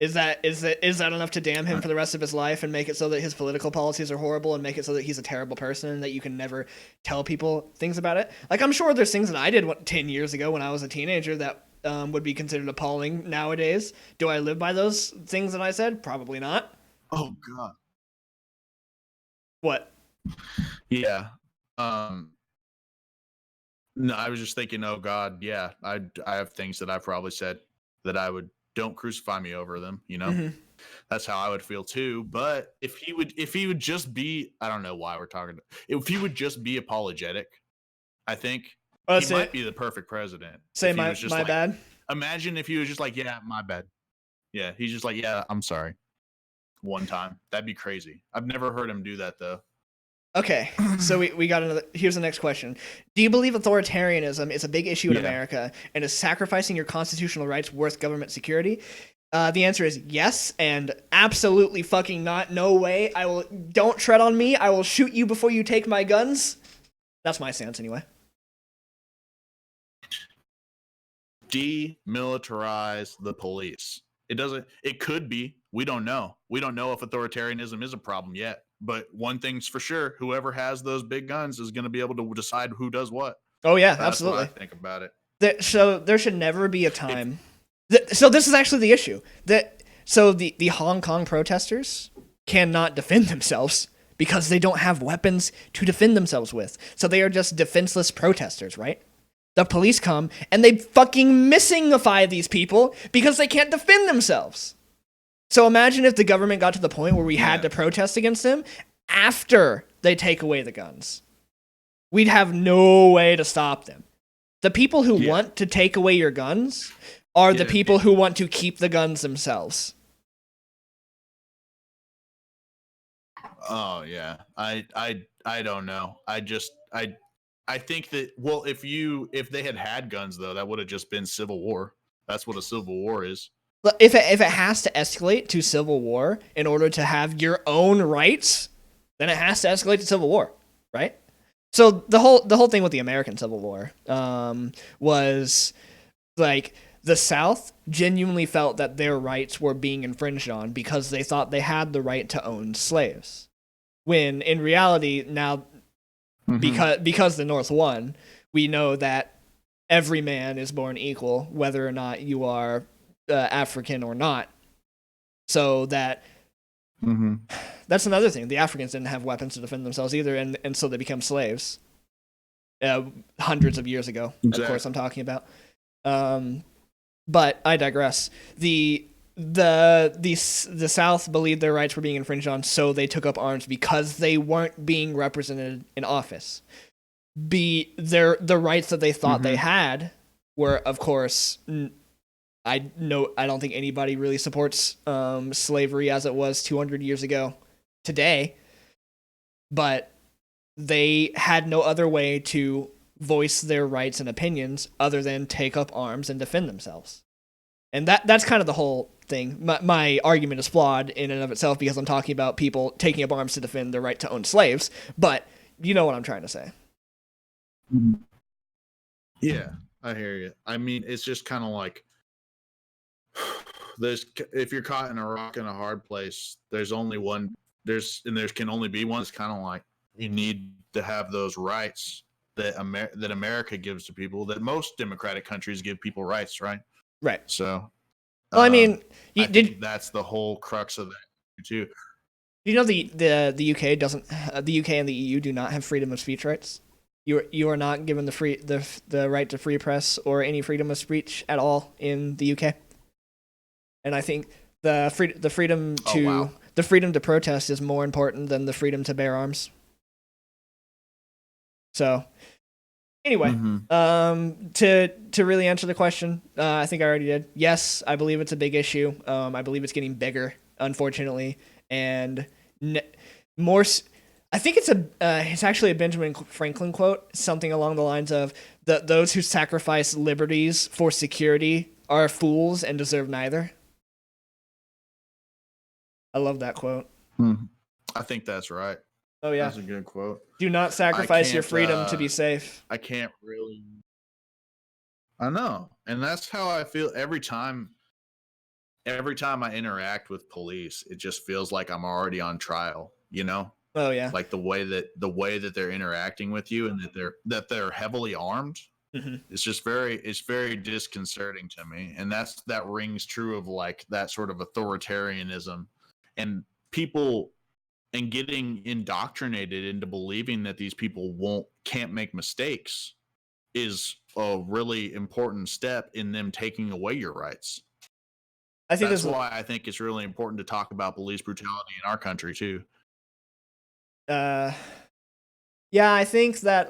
is that enough to damn him for the rest of his life and make it so that his political policies are horrible and make it so that he's a terrible person and that you can never tell people things about it? Like, I'm sure there's things that I did 10 years ago when I was a teenager that would be considered appalling nowadays. Do I live by those things that I said? Probably not. Oh God. What? Yeah. Um. No, I was just thinking. Oh God. Yeah. I have things that I probably said that I would don't crucify me over them. You know, Mm-hmm. that's how I would feel too. But if he would just be, I don't know why we're talking. If he would just be apologetic, I think Oh, he that's might it. be the perfect president. Say If he my was just my like, bad. imagine if he was just like, yeah, my bad. Yeah, he's just like, yeah, I'm sorry. One time. That'd be crazy. I've never heard him do that though. Okay, so we got another. Here's the next question: do you believe authoritarianism is a big issue in Yeah. America, and is sacrificing your constitutional rights worth government security? The answer is yes, and absolutely fucking not. No way. I will. Don't tread on me. I will shoot you before you take my guns. That's my stance, anyway. Demilitarize the police. It doesn't, it could be. We don't know. We don't know if authoritarianism is a problem yet. But one thing's for sure, whoever has those big guns is going to be able to decide who does what. Oh yeah, That's what I absolutely. think about it. So there should never be a If time. So this is actually the issue. So the Hong Kong protesters cannot defend themselves because they don't have weapons to defend themselves with. So they are just defenseless protesters, right? The police come and they fucking missingify these people because they can't defend themselves. So imagine if the government got to the point where we had to protest against them after they take away the guns. We'd have no way to stop them. The people who want to take away your guns are the people who want to keep the guns themselves. Oh yeah. I don't know. I think that well if they had guns though, that would have just been civil war. That's what a civil war is. If it has to escalate to civil war in order to have your own rights, then it has to escalate to civil war, right? So the whole thing with the American Civil War was like the South genuinely felt that their rights were being infringed on because they thought they had the right to own slaves. When in reality, now because the North won, we know that every man is born equal, whether or not you are African or not. So that's another thing. The Africans didn't have weapons to defend themselves either, and so they become slaves hundreds of years ago. Exactly. Of course, I'm talking about. But I digress. the South believed their rights were being infringed on, so they took up arms because they weren't being represented in office. The rights that they thought they had were, of course, I don't think anybody really supports slavery as it was 200 years ago today, but they had no other way to voice their rights and opinions other than take up arms and defend themselves. And that's kind of the whole thing. My argument is flawed in and of itself because I'm talking about people taking up arms to defend their right to own slaves, but you know what I'm trying to say. Yeah, I hear you. I mean, it's just kind of like if you're caught in a rock and a hard place, there's only one. There can only be one. It's kind of like you need to have those rights that America gives to people, that most democratic countries give people rights, right? Right. So, well, I mean, I think that's the whole crux of that too. You know the UK doesn't. The UK and the EU do not have freedom of speech rights. You are not given the right to free press or any freedom of speech at all in the UK. And I think the freedom to protest is more important than the freedom to bear arms. So, anyway, to really answer the question, I think I already did. Yes, I believe it's a big issue. I believe it's getting bigger, unfortunately, and more. I think it's actually a Benjamin Franklin quote, something along the lines of those who sacrifice liberties for security are fools and deserve neither. I love that quote. I think that's right. Oh yeah, that's a good quote. Do not sacrifice your freedom to be safe. I can't really. I know, and that's how I feel every time. Every time I interact with police, it just feels like I'm already on trial. You know? Oh yeah. Like the way that they're interacting with you, and that they're heavily armed. It's just very disconcerting to me, and that rings true of like that sort of authoritarianism, and people. And getting indoctrinated into believing that these people can't make mistakes is a really important step in them taking away your rights. I think that's why I think it's really important to talk about police brutality in our country too. Yeah, I think that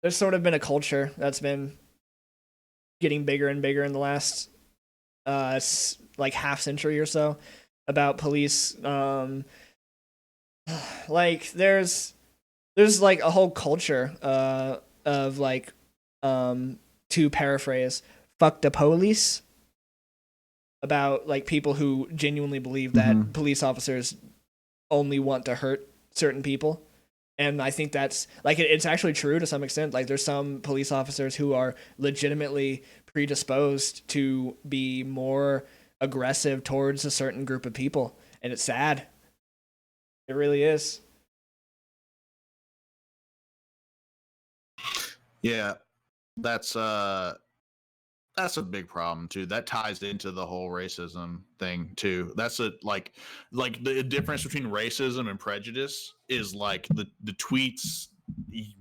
there's sort of been a culture that's been getting bigger and bigger in the last like half century or so about police. Like there's like a whole culture of like to paraphrase, fuck the police, about like people who genuinely believe that police officers only want to hurt certain people. And I think that's like it's actually true to some extent. Like there's some police officers who are legitimately predisposed to be more aggressive towards a certain group of people, and it's sad. It really is. Yeah, that's a big problem too. That ties into the whole racism thing too. That's like the difference between racism and prejudice is like the tweets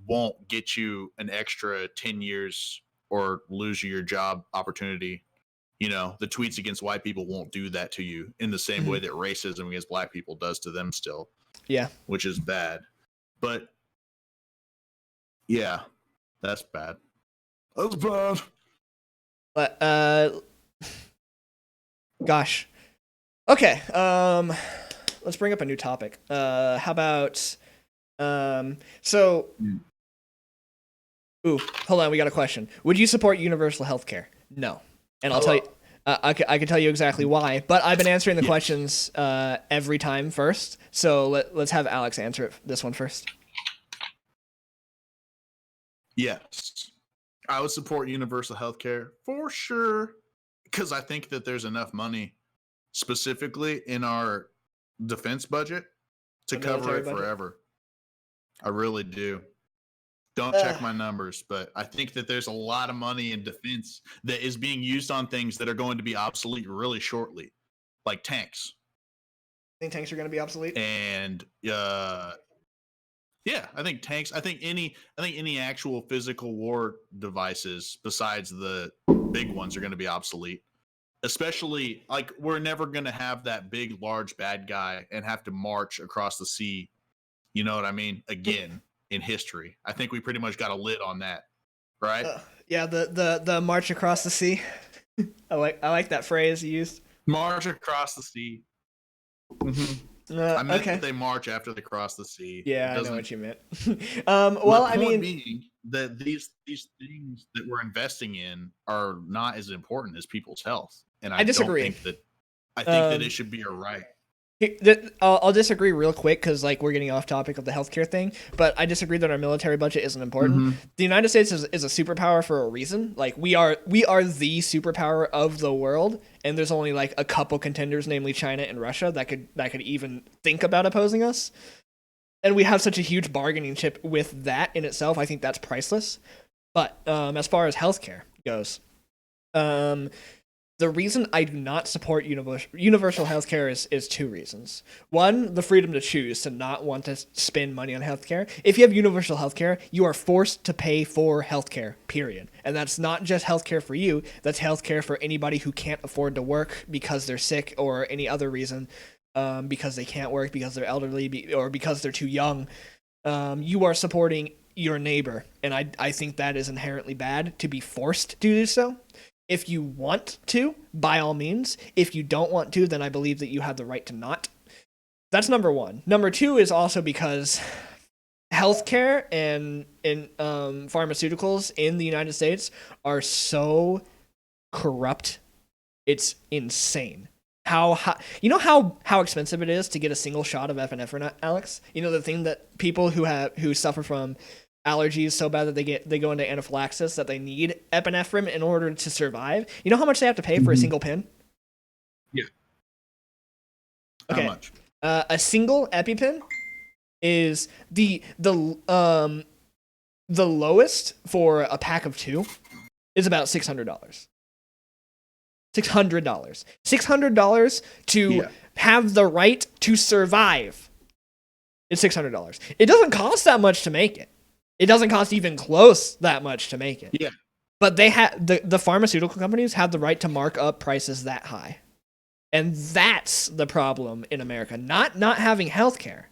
won't get you an extra 10 years or lose your job opportunity. You know, the tweets against white people won't do that to you in the same way that racism against black people does to them still. Yeah. Which is bad. But yeah, that's bad. That's bad. But gosh. Okay. Let's bring up a new topic. How about so ooh, hold on, we got a question. Would you support universal health care? No. And I'll tell you I can tell you exactly why, but I've been answering the questions every time first. So let's have Alex answer this one first. Yes. I would support universal health care for sure, because I think that there's enough money specifically in our defense budget to cover it forever. I really do. Don't check my numbers, but I think that there's a lot of money in defense that is being used on things that are going to be obsolete really shortly, like tanks. Think tanks are going to be obsolete? And yeah, I think tanks. I think any actual physical war devices besides the big ones are going to be obsolete. especially like we're never going to have that big, large bad guy and have to march across the sea. You know what I mean? Again, in history, I think we pretty much got a lid on that, right? Yeah, the march across the sea. I like that phrase you used. March across the sea. I meant Okay. that they march after they cross the sea. Yeah, It I know doesn't. what you meant. The I point mean, being that these things that we're investing in are not as important as people's health, and I I don't disagree. think that. I think that it should be a right. I'll disagree real quick because like we're getting off topic of the healthcare thing, but I disagree that our military budget isn't important. The United States is a superpower for a reason. Like we are the superpower of the world, and there's only like a couple contenders, namely China and Russia, that could even think about opposing us. And we have such a huge bargaining chip with that in itself. I think that's priceless. But as far as healthcare goes, the reason I do not support universal healthcare is two reasons. One, the freedom to choose to not want to spend money on healthcare. If you have universal healthcare, you are forced to pay for healthcare, period. And that's not just healthcare for you, that's healthcare for anybody who can't afford to work because they're sick or any other reason, because they can't work, because they're elderly, or because they're too young. You are supporting your neighbor, and I think that is inherently bad to be forced to do so. If you want to, by all means. If you don't want to, then I believe that you have the right to not. That's number one. Number two is also because healthcare and pharmaceuticals in the United States are so corrupt. It's insane. You know how expensive it is to get a single shot of epinephrine, Alex? You know, the thing that people who suffer from allergies so bad that they go into anaphylaxis, that they need epinephrine in order to survive. You know how much they have to pay for a single pin? Yeah. Okay. How much? A single EpiPen is the lowest for a pack of 2 is about $600. $600 to have the right to survive. It's $600. It doesn't cost that much to make it. It doesn't cost even close that much to make it. Yeah. But they have the pharmaceutical companies have the right to mark up prices that high. And that's the problem in America. Not having healthcare.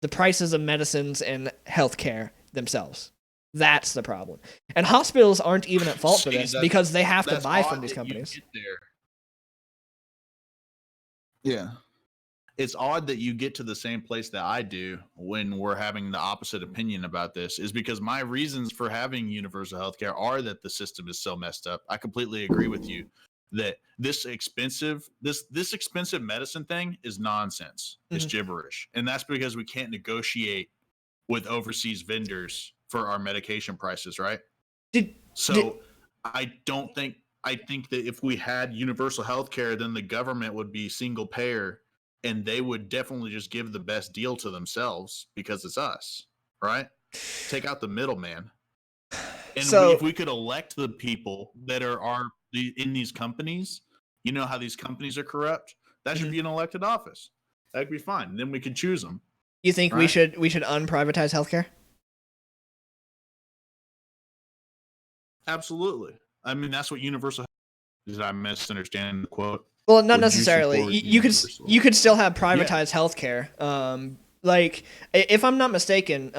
The prices of medicines and healthcare themselves. That's the problem. And hospitals aren't even at fault for this because they have to buy from these companies. Yeah. It's odd that you get to the same place that I do when we're having the opposite opinion about this, is because my reasons for having universal healthcare are that the system is so messed up. I completely agree with you that this expensive medicine thing is nonsense. It's gibberish. And that's because we can't negotiate with overseas vendors for our medication prices, right? I think that if we had universal healthcare, then the government would be single payer, and they would definitely just give the best deal to themselves because it's us, right? Take out the middleman. And if we could elect the people that are in these companies, you know how these companies are corrupt? That should be an elected office. That'd be fine. Then we could choose them. You think we should unprivatize healthcare? Absolutely. I mean, that's what universal. Did I misunderstand the quote? Well, not necessarily. You could still have privatized healthcare. Like if I'm not mistaken,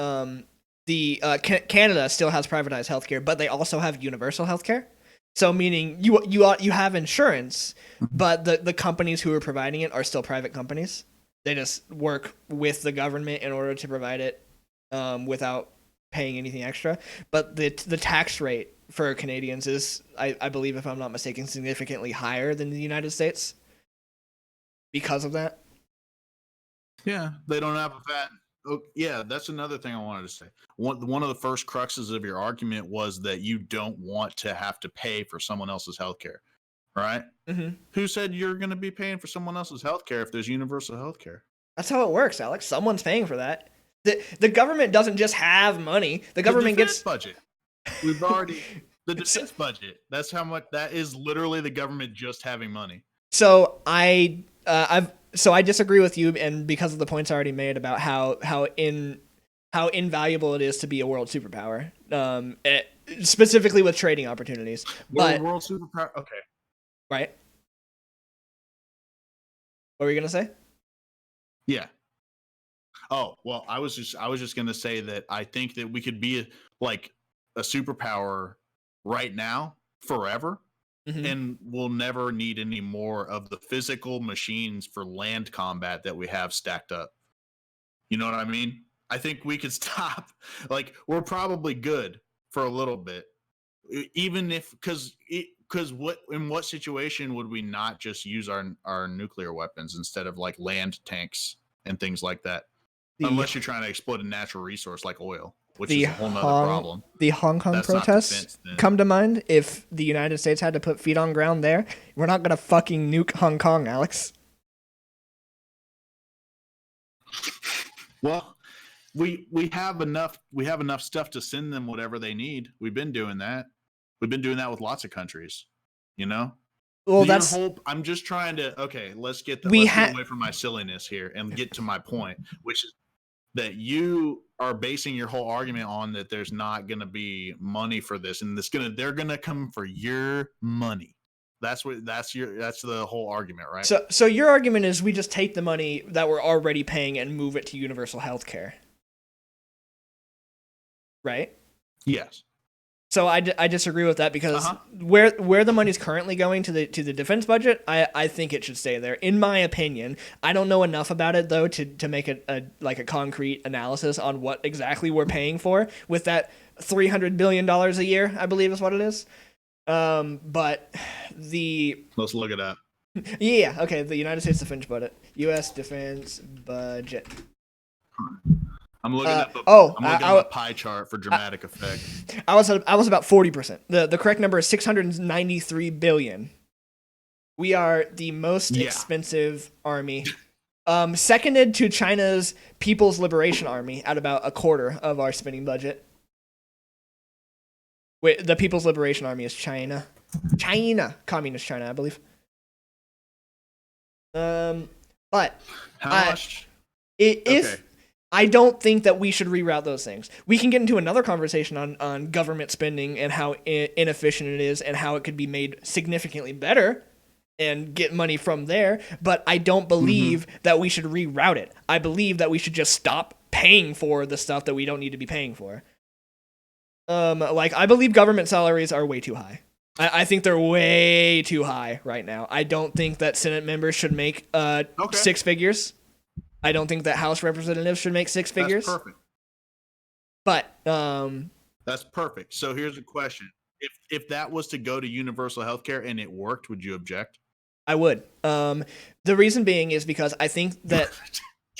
the Canada still has privatized healthcare, but they also have universal healthcare. So meaning you have insurance, but the companies who are providing it are still private companies. They just work with the government in order to provide it without paying anything extra. But the tax rate for Canadians is, I believe, if I'm not mistaken, significantly higher than the United States because of that. Yeah, they don't have a VAT. Oh, yeah, that's another thing I wanted to say. One of the first cruxes of your argument was that you don't want to have to pay for someone else's healthcare, right? Who said you're going to be paying for someone else's healthcare if there's universal healthcare? That's how it works, Alex. Someone's paying for that. The government doesn't just have money. The government gets budget. We've already the defense budget. That's how much. That is literally the government just having money. So I disagree with you, and because of the points I already made about how invaluable it is to be a world superpower, specifically with trading opportunities. We're a world superpower. Okay. right? What were you gonna say? Yeah. Oh, well, I was just gonna say that I think that we could be like a superpower right now, forever, Mm-hmm. and we'll never need any more of the physical machines for land combat that we have stacked up. You know what I mean? I think we could stop. Like, we're probably good for a little bit, even if because what in what situation would we not just use our nuclear weapons instead of like land tanks and things like that? The Unless you're trying to exploit a natural resource like oil, which the is a whole nother problem. Hong Kong That's not protests defense then. come to mind. If the United States had to put feet on ground there, we're not gonna fucking nuke Hong Kong, Alex. Well, we have enough stuff to send them whatever they need. We've been doing that. We've been doing that with lots of countries. You know? Well, Your that's whole I'm just trying to let's get we get had away from my silliness here and get to my point, which is that you are basing your whole argument on that there's not going to be money for this, and they're going to come for your money. That's the whole argument, right? so your argument is we just take the money that we're already paying and move it to universal health care, right? Yes. So I disagree with that because where the money's currently going to the defense budget, I think it should stay there. In my opinion, I don't know enough about it though to make a concrete analysis on what exactly we're paying for with that $300 billion a year, I believe is what it is. But let's look it up. Yeah, okay, the United States defense budget, U.S. defense budget. I'm looking up a pie chart for dramatic effect. I was about 40%. The correct number is 693 billion. We are the most expensive army. Seconded to China's People's Liberation Army at about a quarter of our spending budget. Wait, the People's Liberation Army is China. Communist China, I believe. But how much? If I don't think that we should reroute those things. We can get into another conversation on government spending and how inefficient it is and how it could be made significantly better and get money from there. But I don't believe that we should reroute it. I believe that we should just stop paying for the stuff that we don't need to be paying for. I believe government salaries are way too high. I think they're way too high right now. I don't think that Senate members should make 6 figures. I don't think that House representatives should make 6 figures. That's perfect. But that's perfect. So here's a question: if that was to go to universal healthcare and it worked, would you object? I would. The reason being is because I think that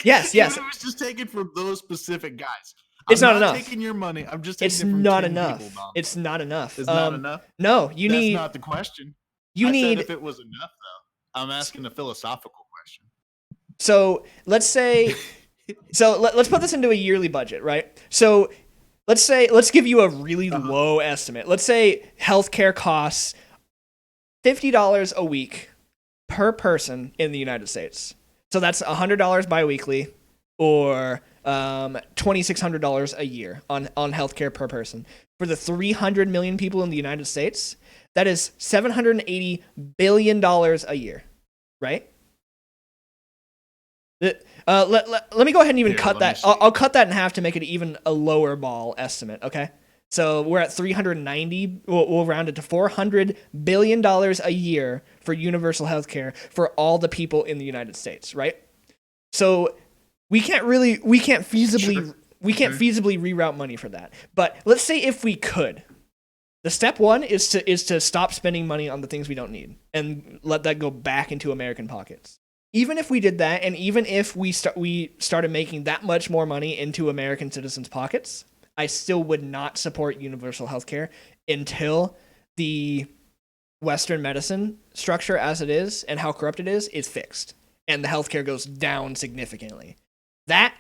yes. It was just taken from those specific guys. It's not enough. Taking your money. I'm just taking it's it from not 10 enough. People, it's not enough. It's not enough. No, That's need. That's not the question. I said if it was enough, though. I'm asking a philosophical question. So let's say, let's put this into a yearly budget, right? So let's give you a really low estimate. Let's say healthcare costs $50 a week per person in the United States. So that's $100 biweekly, or $2,600 a year on healthcare per person. For the 300 million people in the United States, that is $780 billion a year, right? Let me go ahead and even cut that. I'll cut that in half to make it even a lower ball estimate, okay? So we're at 390. We'll round it to $400 billion a year for universal healthcare for all the people in the United States, right? So we can't feasibly reroute money for that. But let's say if we could, the step one is to stop spending money on the things we don't need and let that go back into American pockets. Even if we did that, and even if we started making that much more money into American citizens' pockets, I still would not support universal healthcare until the Western medicine structure as it is and how corrupt it is fixed, and the healthcare goes down significantly.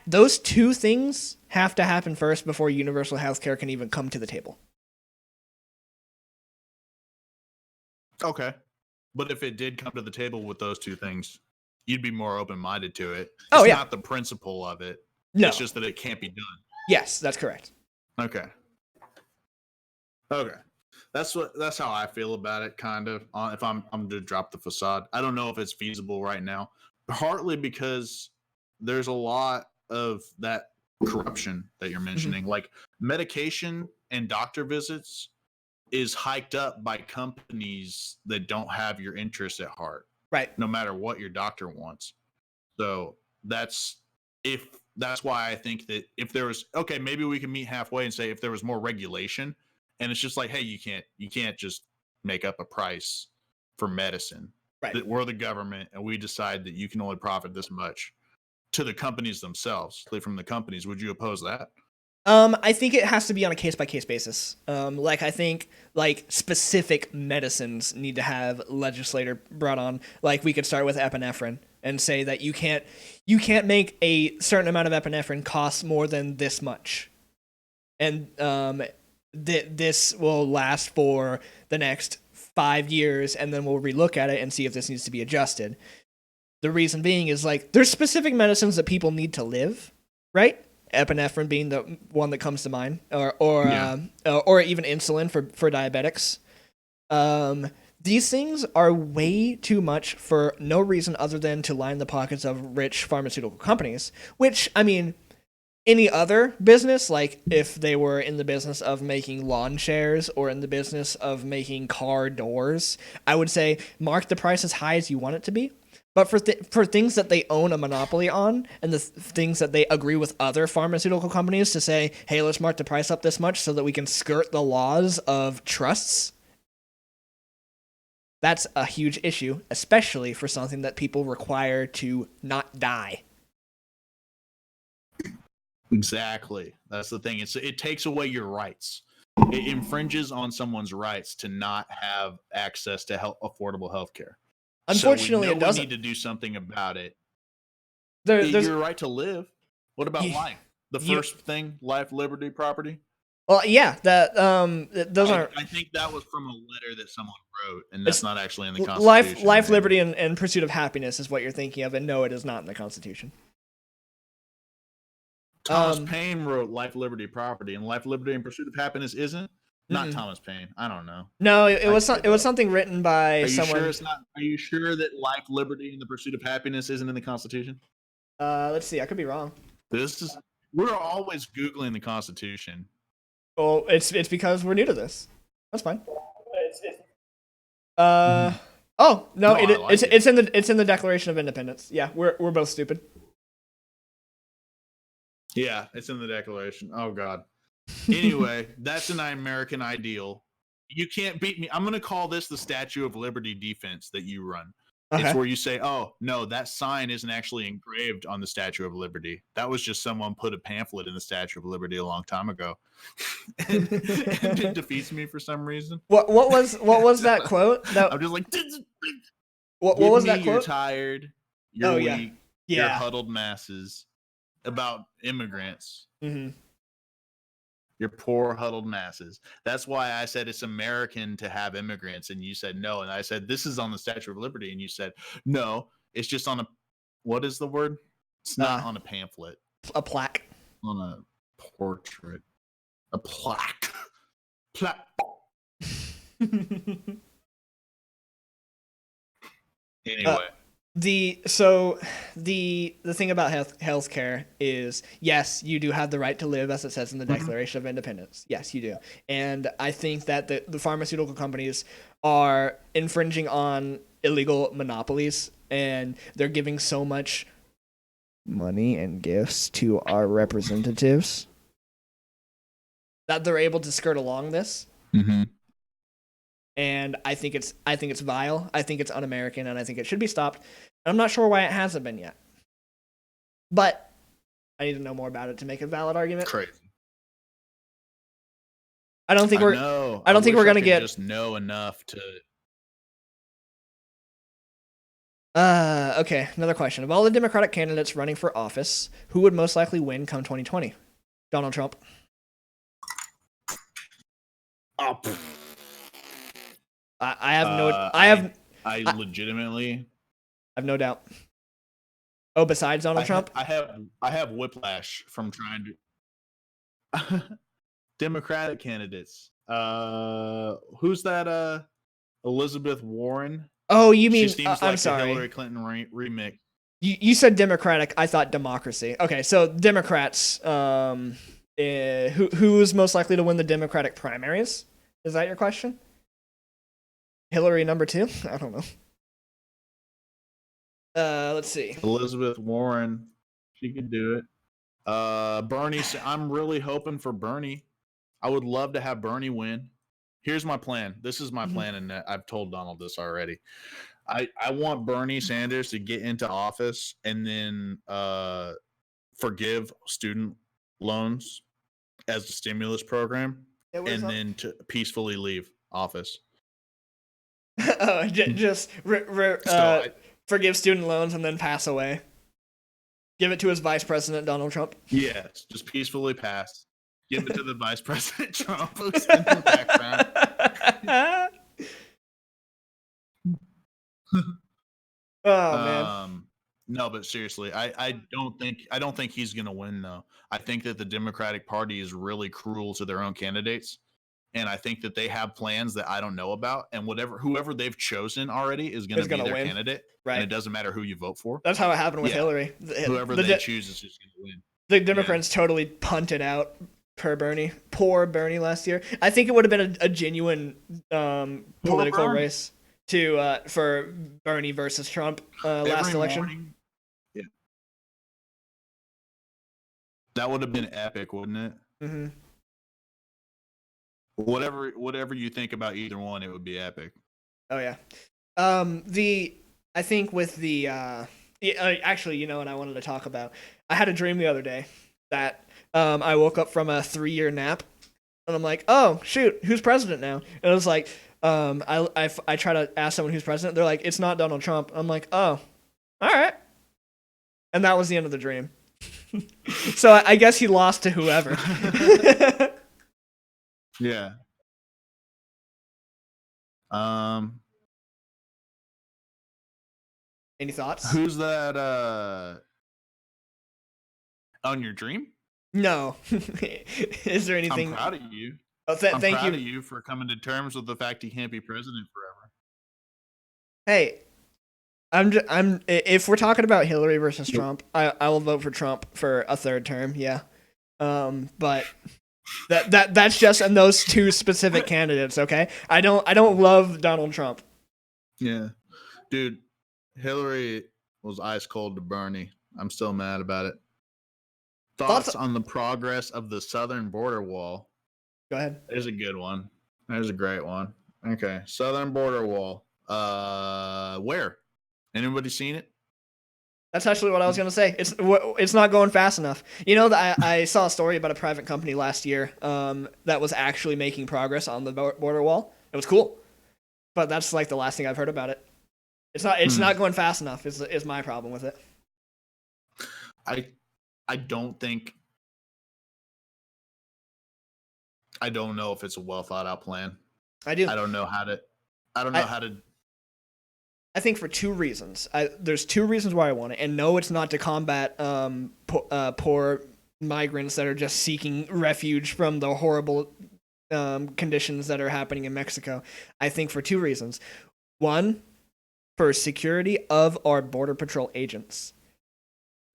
Those two things have to happen first before universal healthcare can even come to the table. Okay. But if it did come to the table with those two things, you'd be more open-minded to it. It's not the principle of it. No. It's just that it can't be done. Yes, that's correct. Okay. That's how I feel about it, kind of. If I'm to drop the facade, I don't know if it's feasible right now. Partly because there's a lot of that corruption that you're mentioning, like medication and doctor visits is hiked up by companies that don't have your interests at heart, Right. no matter what your doctor wants. So that's why I think that if there was, okay, maybe we can meet halfway and say if there was more regulation, and it's just like, hey, you can't just make up a price for medicine. Right. That we're the government and we decide that you can only profit this much to the companies themselves, from the companies. Would you oppose that? I think it has to be on a case by case basis. Like I think like specific medicines need to have legislator brought on. Like we could start with epinephrine and say that you can't make a certain amount of epinephrine cost more than this much, and this will last for the next 5 years, and then we'll relook at it and see if this needs to be adjusted. The reason being is like there's specific medicines that people need to live, right? Epinephrine being the one that comes to mind, or even insulin for diabetics. These things are way too much for no reason other than to line the pockets of rich pharmaceutical companies. Which, I mean, any other business, like if they were in the business of making lawn chairs or in the business of making car doors, I would say mark the price as high as you want it to be. But for things that they own a monopoly on, and the things that they agree with other pharmaceutical companies to say, hey, let's mark the price up this much so that we can skirt the laws of trusts, that's a huge issue, especially for something that people require to not die. Exactly. That's the thing. It takes away your rights. It infringes on someone's rights to not have access to affordable health care. Unfortunately, it doesn't. We need to do something about it. There's your right to live. What about life? The first thing, life, liberty, property. Well, yeah, those aren't. I think that was from a letter that someone wrote, and that's not actually in the Constitution. Life, liberty, and pursuit of happiness is what you're thinking of, and no, it is not in the Constitution. Thomas Paine wrote Life, Liberty, Property, and Life, Liberty, and Pursuit of Happiness isn't. Not Thomas Paine. I don't know. No, it was something written by someone. Sure it's not? Are you sure that Life, Liberty, and the Pursuit of Happiness isn't in the Constitution? Let's see. I could be wrong. We're always Googling the Constitution. Well, it's because we're new to this. That's fine. Oh no, it's in the Declaration of Independence. Yeah, we're both stupid. Yeah, it's in the Declaration. Oh God. Anyway, that's an American ideal. You can't beat me. I'm going to call this the Statue of Liberty defense that you run. Okay. It's where you say, oh, no, that sign isn't actually engraved on the Statue of Liberty. That was just someone put a pamphlet in the Statue of Liberty a long time ago. and it defeats me for some reason. What was that quote? I'm just like, what was that quote? You're tired. You're weak. You're huddled masses. About immigrants. Mm-hmm. Your poor huddled masses. That's why I said it's American to have immigrants, and you said no. And I said this is on the Statue of Liberty, and you said no. It's just on a, what is the word? It's not on a pamphlet. A plaque. On a portrait. A plaque. Plaque. Anyway. The thing about healthcare is, yes, you do have the right to live, as it says in the Declaration of Independence. Yes, you do. And I think that the pharmaceutical companies are infringing on illegal monopolies, and they're giving so much money and gifts to our representatives that they're able to skirt along this. Mm-hmm. And I think it's vile. I think it's un-American, and I think it should be stopped. I'm not sure why it hasn't been yet, but I need to know more about it to make a valid argument. Crazy. I don't think we're gonna get just know enough to. Okay. Another question: of all the Democratic candidates running for office, who would most likely win come 2020? Donald Trump. Oh. I have no. I legitimately. I have no doubt. Oh, besides Donald Trump, I have whiplash from trying to. Democratic candidates. Who's that? Elizabeth Warren. Oh, you She mean seems I'm like the sorry. Hillary Clinton remix. You said Democratic. I thought democracy. Okay, so Democrats. Who's most likely to win the Democratic primaries? Is that your question? Hillary number 2? I don't know. Let's see. Elizabeth Warren. She could do it. Bernie. I'm really hoping for Bernie. I would love to have Bernie win. Here's my plan. This is my plan, and I've told Donald this already. I want Bernie Sanders to get into office and then forgive student loans as a stimulus program, and then to peacefully leave office. Just forgive student loans and then pass away. Give it to his vice president, Donald Trump. Yes, just peacefully pass. Give it to the vice president, Trump, who's in the background. Oh man. No, but seriously, I don't think he's gonna win though. I think that the Democratic Party is really cruel to their own candidates, and I think that they have plans that I don't know about. And whoever they've chosen already is gonna be their win. Candidate, right? And it doesn't matter who you vote for. That's how it happened with Hillary. Whoever they choose is just gonna win. The Democrats totally punted out poor Bernie last year. I think it would have been a genuine political race for Bernie versus Trump last election. Morning, yeah, that would have been epic, wouldn't it? Mm-hmm. Whatever you think about either one, it would be epic. Oh yeah. I think with the actually, you know what I wanted to talk about? I had a dream the other day that I woke up from a 3-year nap, and I'm like, oh shoot, who's president now? And it was like, I try to ask someone who's president. They're like, it's not Donald Trump. I'm like, oh, all right. And that was the end of the dream. So I guess he lost to whoever. Yeah. Any thoughts? Who's that on your dream? No. Is there anything? I'm proud of you. Oh, thank you. I'm proud of you for coming to terms with the fact he can't be president forever. Hey, if we're talking about Hillary versus Trump, I will vote for Trump for a 3rd term. Yeah. But that's just in those 2 specific candidates. Okay. I don't love Donald Trump. Yeah, dude. Hillary was ice cold to Bernie. I'm still mad about it. Thoughts on the progress of the southern border wall? Go ahead. There's a good one. There's a great one. Okay, southern border wall. Where? Anybody seen it? That's actually what I was gonna say. It's not going fast enough. You know, I saw a story about a private company last year that was actually making progress on the border wall. It was cool, but that's like the last thing I've heard about it. It's not going fast enough. Is my problem with it. I don't know if it's a well thought out plan. I do. I don't know how to. I think for 2 reasons. There's 2 reasons why I want it, and no, it's not to combat poor migrants that are just seeking refuge from the horrible conditions that are happening in Mexico. I think for 2 reasons. One, for security of our border patrol agents.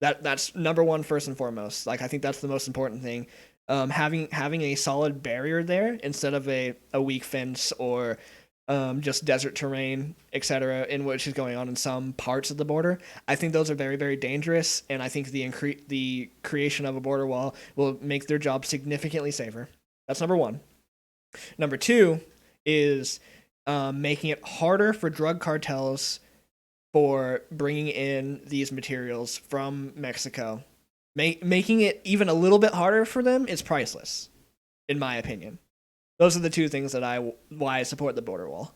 That's number 1 first and foremost. Like, I think that's the most important thing. Having a solid barrier there instead of a weak fence or just desert terrain, etc., in which is going on in some parts of the border. I think those are very, very dangerous, and I think the creation of a border wall will make their job significantly safer. That's number 1. Number 2 is making it harder for drug cartels for bringing in these materials from Mexico. Making it even a little bit harder for them is priceless, in my opinion. Those are the 2 things that why I support the border wall.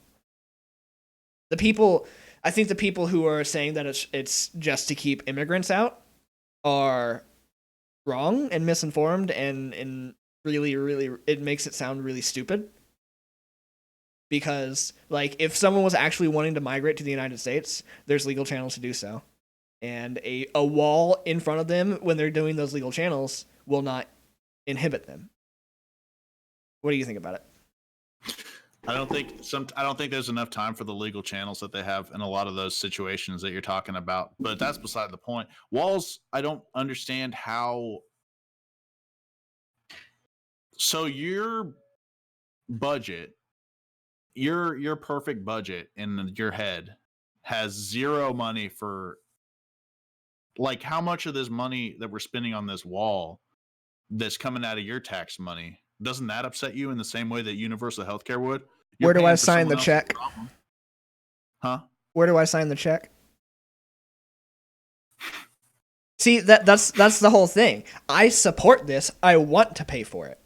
I think the people who are saying that it's just to keep immigrants out are wrong and misinformed, and really, really, it makes it sound really stupid. Because, like, if someone was actually wanting to migrate to the United States, there's legal channels to do so. And a wall in front of them when they're doing those legal channels will not inhibit them. What do you think about it? I don't think there's enough time for the legal channels that they have in a lot of those situations that you're talking about. But that's beside the point. Walls, I don't understand how. So your budget, your perfect budget in your head has zero money for, like, how much of this money that we're spending on this wall that's coming out of your tax money, doesn't that upset you in the same way that universal healthcare would? You're Where do I paying for sign the someone else's check? problem. Huh? Where do I sign the check? See, that's the whole thing. I support this. I want to pay for it.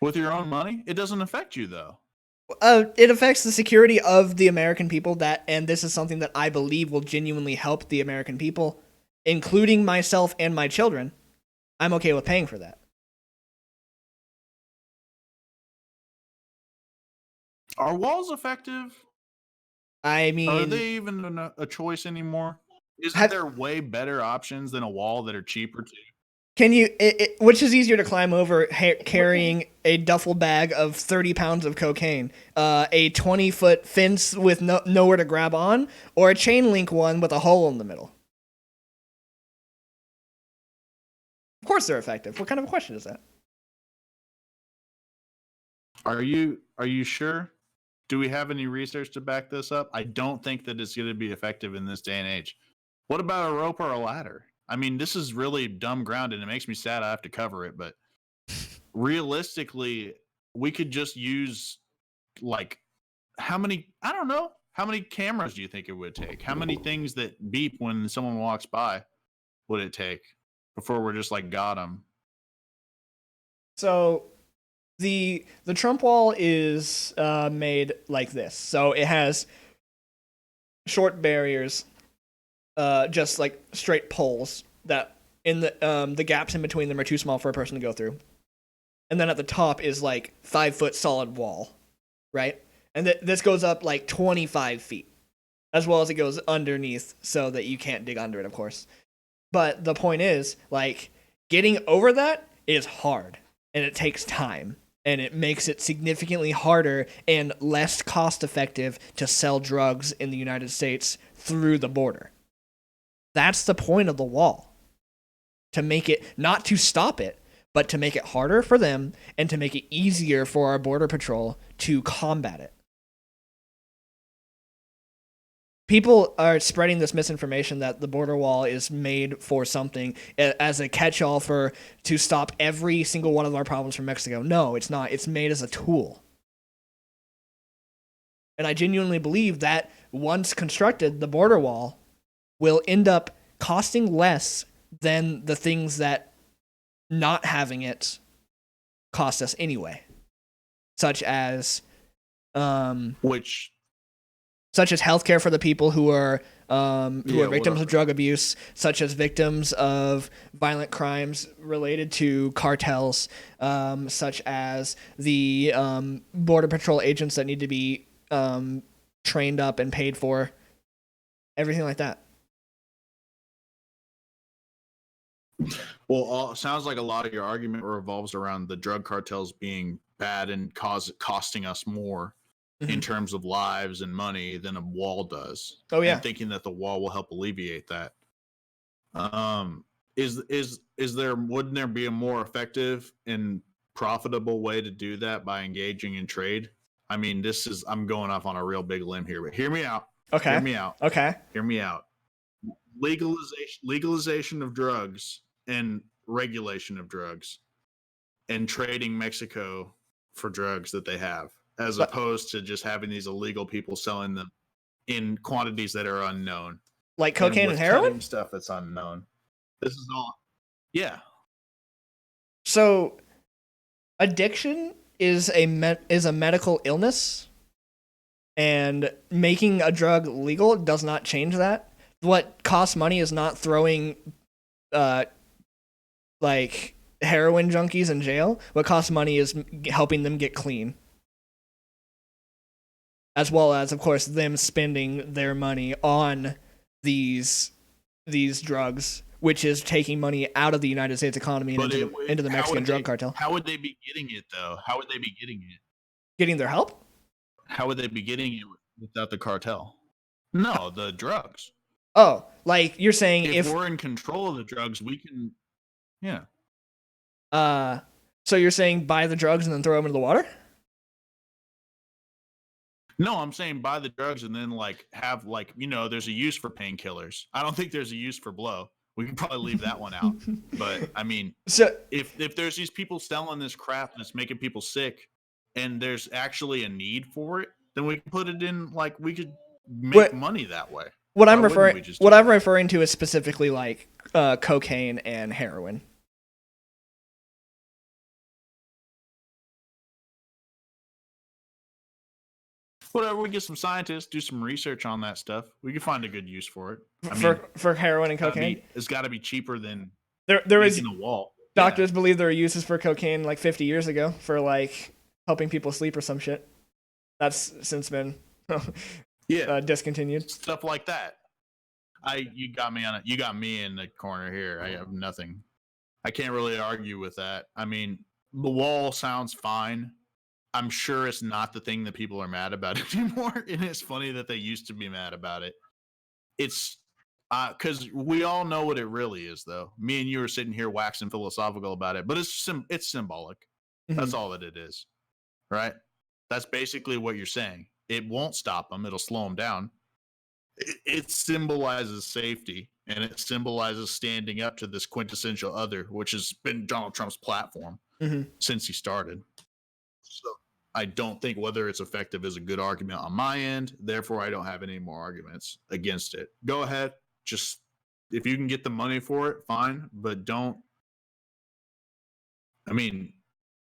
With your own money? It doesn't affect you, though. It affects the security of the American people, and this is something that I believe will genuinely help the American people, including myself and my children. I'm okay with paying for that. Are walls effective? I mean, are they even a choice anymore? Isn't there way better options than a wall that are cheaper too? Can you? Which is easier to climb over, carrying a duffel bag of 30 pounds of cocaine, a 20-foot fence with nowhere to grab on, or a chain link one with a hole in the middle? Of course they're effective. What kind of a question is that? Are you sure? Do we have any research to back this up? I don't think that it's going to be effective in this day and age. What about a rope or a ladder? I mean, this is really dumb ground, and it makes me sad I have to cover it. But realistically, we could just use, like, how many? I don't know. How many cameras do you think it would take? How many things that beep when someone walks by would it take before we're just like, got them? So the Trump wall is made like this. So it has short barriers, just like straight poles that in the gaps in between them are too small for a person to go through. And then at the top is like 5-foot solid wall, right? And this goes up like 25 feet, as well as it goes underneath so that you can't dig under it, of course. But the point is, like, getting over that is hard, and it takes time, and it makes it significantly harder and less cost-effective to sell drugs in the United States through the border. That's the point of the wall. To make it, not to stop it, but to make it harder for them and to make it easier for our Border Patrol to combat it. People are spreading this misinformation that the border wall is made for something as a catch-all to stop every single one of our problems from Mexico. No, it's not. It's made as a tool. And I genuinely believe that once constructed, the border wall will end up costing less than the things that not having it cost us anyway, such as healthcare for the people who are victims of drug abuse, such as victims of violent crimes related to cartels, such as the Border Patrol agents that need to be trained up and paid for, everything like that. Well, sounds like a lot of your argument revolves around the drug cartels being bad and costing us more in terms of lives and money than a wall does. Oh yeah, and thinking that the wall will help alleviate that. Wouldn't there be a more effective and profitable way to do that by engaging in trade? I mean, I'm going off on a real big limb here, but hear me out. Okay. Hear me out. Okay. Hear me out. Legalization of drugs and regulation of drugs and trading Mexico for drugs that they have, as opposed to just having these illegal people selling them in quantities that are unknown. Like cocaine and heroin? Stuff that's unknown. This is all. Yeah. So addiction is a medical illness, and making a drug legal does not change that. What costs money is not throwing like heroin junkies in jail. What costs money is helping them get clean, as well as, of course, them spending their money on these drugs which is taking money out of the United States economy and into the Mexican drug cartel. How would they be getting it, though? How would they be getting it? Getting their help? How would they be getting it without the cartel? No, the drugs. Oh, like you're saying if we're in control of the drugs, we can. Yeah. So you're saying buy the drugs and then throw them into the water? No, I'm saying buy the drugs and then have there's a use for painkillers. I don't think there's a use for blow. We can probably leave that one out. But I mean, so if there's these people selling this crap that's making people sick, and there's actually a need for it, then we can put it in. We could make money that way. What I'm referring to is specifically cocaine and heroin. Whatever, we get some scientists, do some research on that stuff. We can find a good use for it. For heroin and cocaine? It's got to be cheaper than there is the wall. Doctors believe there were uses for cocaine 50 years ago for helping people sleep or some shit. That's since been discontinued. Stuff like that. You got me in the corner here. I have nothing. I can't really argue with that. I mean, the wall sounds fine. I'm sure it's not the thing that people are mad about anymore. And it's funny that they used to be mad about it. It's because we all know what it really is, though. Me and you are sitting here waxing philosophical about it, but it's symbolic. Mm-hmm. That's all that it is, right? That's basically what you're saying. It won't stop them. It'll slow them down. It symbolizes safety, and it symbolizes standing up to this quintessential other, which has been Donald Trump's platform since he started. So I don't think whether it's effective is a good argument on my end. Therefore, I don't have any more arguments against it. Go ahead. Just if you can get the money for it, fine. But don't. I mean,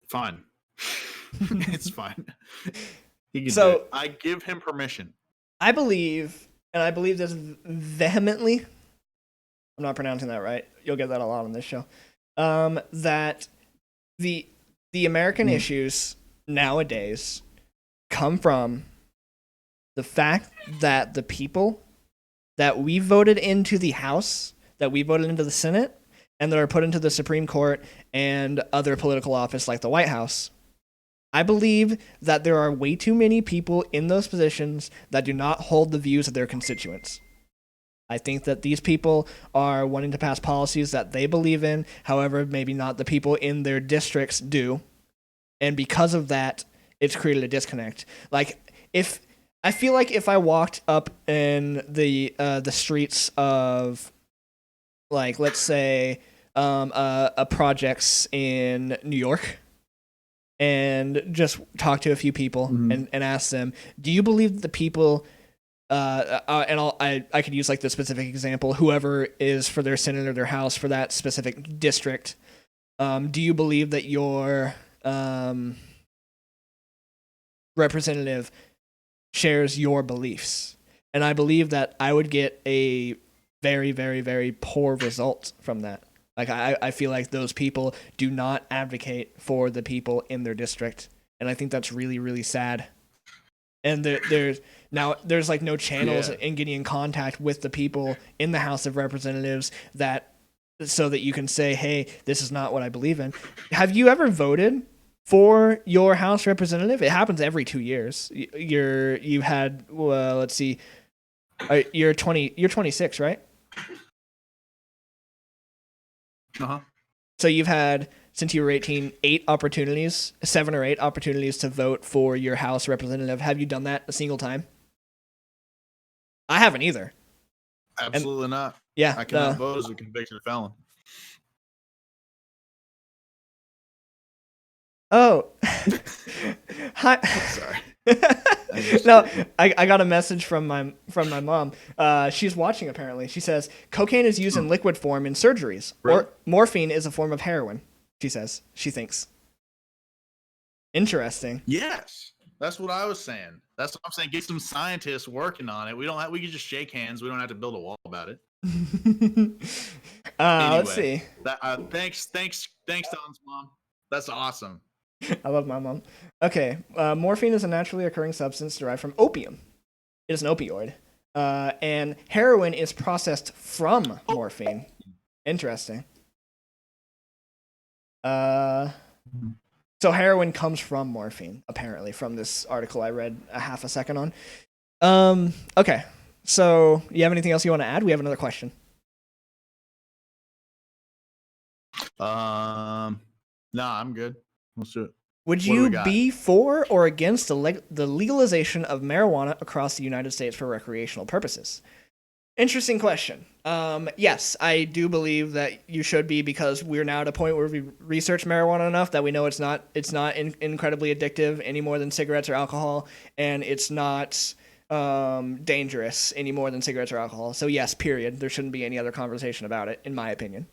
fine. It's fine. So I give him permission. I believe this vehemently. I'm not pronouncing that right. You'll get that a lot on this show. That the American issues nowadays come from the fact that the people that we voted into the House, that we voted into the Senate, and that are put into the Supreme Court and other political office like the White House, I believe that there are way too many people in those positions that do not hold the views of their constituents. I think that these people are wanting to pass policies that they believe in, however, maybe not the people in their districts do. And because of that, it's created a disconnect. I feel like if I walked up in the streets of, let's say, a projects in New York, and just talk to a few people and ask them, do you believe that the people, I could use the specific example, whoever is for their Senate or their House for that specific district, do you believe that your representative shares your beliefs? And I believe that I would get a very, very, very poor result from that. I feel like those people do not advocate for the people in their district, and I think that's really, really sad. And there's no channels in getting in contact with the people in the House of Representatives so that you can say, hey, this is not what I believe in. Have you ever voted for your House representative? It happens every 2 years. You're 26, right? Uh-huh. So you've had, since you were 18, 7 or 8 opportunities to vote for your House representative. Have you done that a single time? I haven't either. Absolutely not. Yeah. I cannot vote as a convicted felon. Oh. Hi. Sorry. No, I got a message from my mom. She's watching apparently. She says cocaine is used in liquid form in surgeries. Really? Or morphine is a form of heroin. She says. She thinks. Interesting. Yes, that's what I was saying. That's what I'm saying. Get some scientists working on it. We can just shake hands. We don't have to build a wall about it. Anyway, let's see. Thanks, Don's mom. That's awesome. I love my mom. Okay, morphine is a naturally occurring substance derived from opium. It is an opioid. And heroin is processed from morphine. Interesting. So heroin comes from morphine, apparently, from this article I read a half a second on. Okay. So, you have anything else you want to add? We have another question. Nah, I'm good. Let's do it. Would you be for or against the legalization of marijuana across the United States for recreational purposes? Interesting question. Yes, I do believe that you should be, because we're now at a point where we research marijuana enough that we know it's not incredibly addictive any more than cigarettes or alcohol, and it's not dangerous any more than cigarettes or alcohol. So yes, period. There shouldn't be any other conversation about it, in my opinion.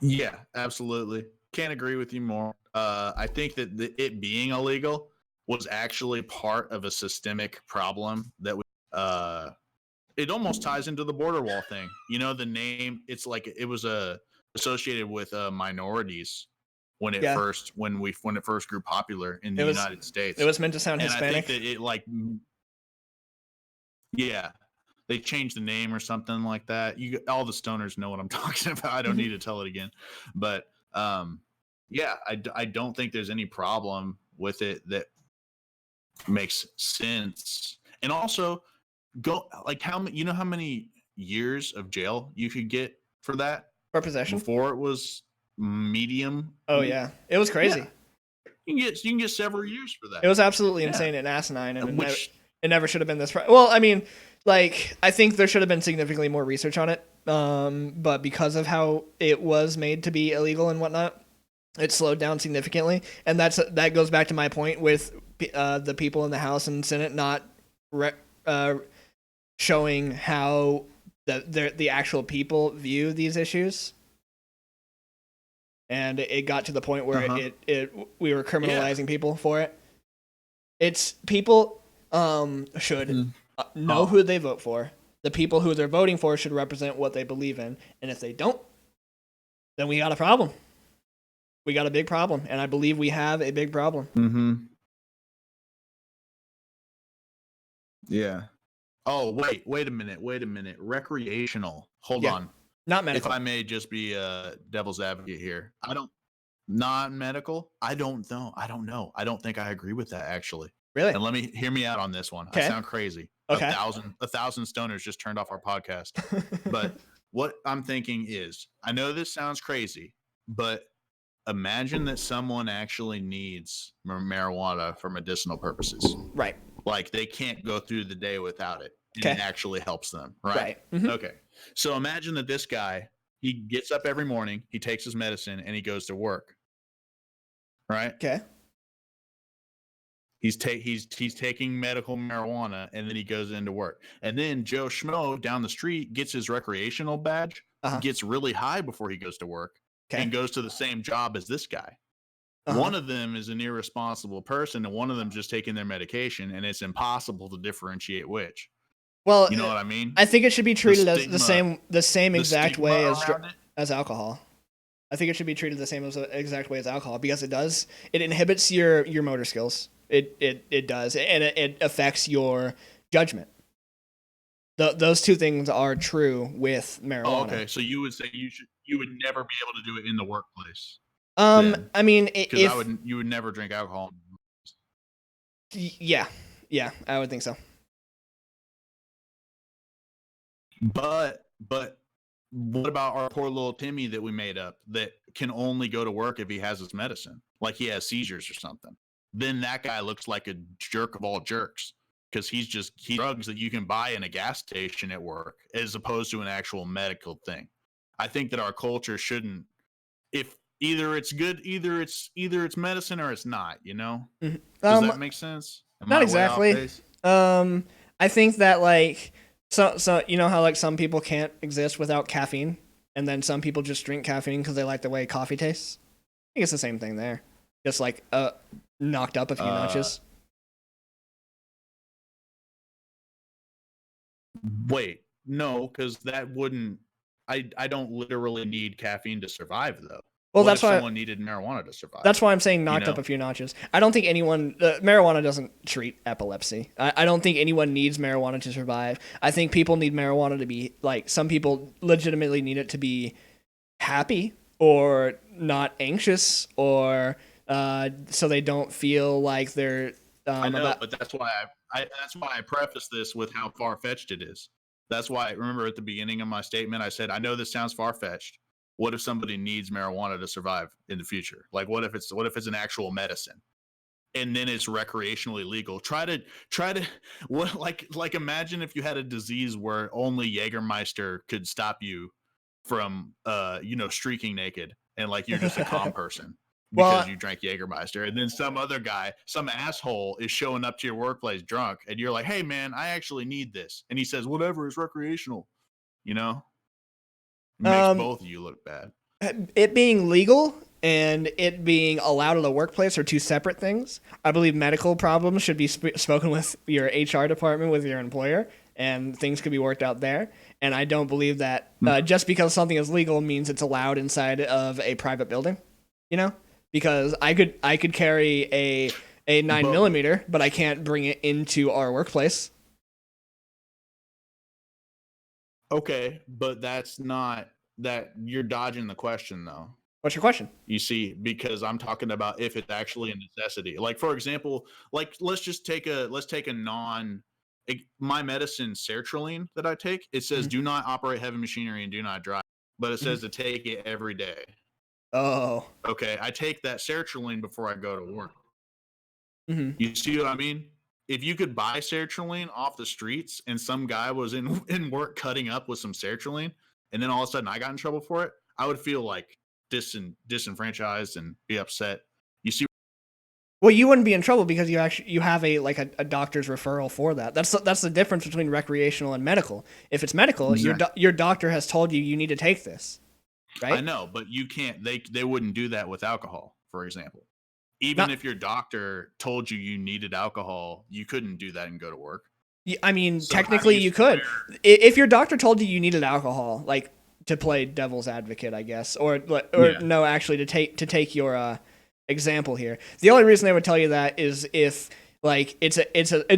Yeah, absolutely. Can't agree with you more. I think that it being illegal was actually part of a systemic problem that it almost ties into the border wall thing. You know, the name, it's like it was associated with minorities when it first grew popular in the United States. It was meant to sound and Hispanic. I think that they changed the name or something like that. All the stoners know what I'm talking about. I don't need to tell it again. But I don't think there's any problem with it that makes sense. And also, how many years of jail you could get for that for possession before it was medium? Oh yeah, it was crazy. Yeah. You can get several years for that. It was absolutely insane and asinine, and it never should have been this. Well, I mean, like, I think there should have been significantly more research on it, but because of how it was made to be illegal and whatnot, it slowed down significantly, and that goes back to my point with the people in the House and Senate not showing how the actual people view these issues. And it got to the point where we were criminalizing people for it. It's people should know who they vote for. The people who they're voting for should represent what they believe in. And if they don't, then we got a problem. We got a big problem. And I believe we have a big problem. Mm-hmm. Yeah. Oh, wait a minute. Recreational. Hold on. Not medical. If I may just be a devil's advocate here. Not medical? I don't know. I don't think I agree with that, actually. Really? And hear me out on this one. I sound crazy. Okay. A thousand stoners just turned off our podcast. But what I'm thinking is, I know this sounds crazy, but imagine that someone actually needs marijuana for medicinal purposes. Right. Like, they can't go through the day without it. And it actually helps them, right? Mm-hmm. Okay. So imagine that this guy, he gets up every morning, he takes his medicine, and he goes to work. Right? Okay. He's taking medical marijuana, and then he goes into work. And then Joe Schmo down the street gets his recreational badge, gets really high before he goes to work, and goes to the same job as this guy. One of them is an irresponsible person, and one of them just taking their medication, and it's impossible to differentiate which. Well, you know what I mean? I think it should be treated as the same exact way as alcohol. I think it should be treated the same exact way as alcohol, because it inhibits your motor skills. It does, and it affects your judgment. Those two things are true with marijuana. Oh, okay. So you would say you would never be able to do it in the workplace. I mean, you would never drink alcohol. Yeah, I would think so. But what about our poor little Timmy that we made up that can only go to work if he has his medicine, like he has seizures or something? Then that guy looks like a jerk of all jerks, because he's drugs that you can buy in a gas station at work, as opposed to an actual medical thing. I think that our culture shouldn't. If either it's good, either it's medicine or it's not. You know, does that make sense? Not exactly. I think that, like, so you know how, like, some people can't exist without caffeine, and then some people just drink caffeine because they like the way coffee tastes. I think it's the same thing there, just like knocked up a few notches. Wait, no, because that wouldn't. I don't literally need caffeine to survive, though. Well, What that's if why. someone needed marijuana to survive? That's why I'm saying knocked know? up a few notches. I don't think anyone marijuana doesn't treat epilepsy. I don't think anyone needs marijuana to survive. I think people need marijuana to be like some people legitimately need it to be happy or not anxious or so they don't feel like they're I know, but that's why I preface this with how far fetched it is. That's why, remember at the beginning of my statement, I said, I know this sounds far fetched. What if somebody needs marijuana to survive in the future? Like, what if it's an actual medicine, and then it's recreationally legal? Try to what like imagine if you had a disease where only Jägermeister could stop you from streaking naked, and like you're just a calm person because well you drank Jägermeister, and then some other guy, some asshole, is showing up to your workplace drunk, and you're like, "Hey, man, I actually need this," and he says, "Whatever, it's recreational." You know, it makes um both of you look bad. it being legal and it being allowed in the workplace are two separate things. I believe medical problems should be spoken with your HR department with your employer, and things could be worked out there. And I don't believe that just because something is legal means it's allowed inside of a private building. You know, because I could carry a 9 millimeter, but I can't bring it into our workplace. Okay, but that's not that you're dodging the question though. What's your question? You see, because I'm talking about if it's actually a necessity. Like for example, like let's take a non my medicine sertraline that I take. It says Mm-hmm. do not operate heavy machinery and do not drive, but it Mm-hmm. says to take it every day. Oh. Okay, I take that sertraline before I go to work. Mm-hmm. You see what I mean? If you could buy sertraline off the streets and some guy was in work cutting up with some sertraline, and then all of a sudden I got in trouble for it, I would feel like disenfranchised and be upset. You see? Well, you wouldn't be in trouble because you have a doctor's referral for that. That's the difference between recreational and medical. If it's medical, your doctor has told you need to take this, right? I know, but you can't. They wouldn't do that with alcohol, for example. Even Not, if your doctor told you needed alcohol, you couldn't do that and go to work. I mean, So technically you could. If your doctor told you needed alcohol, like to play devil's advocate, I guess, or no, actually to take your example here. The only reason they would tell you that is if like it's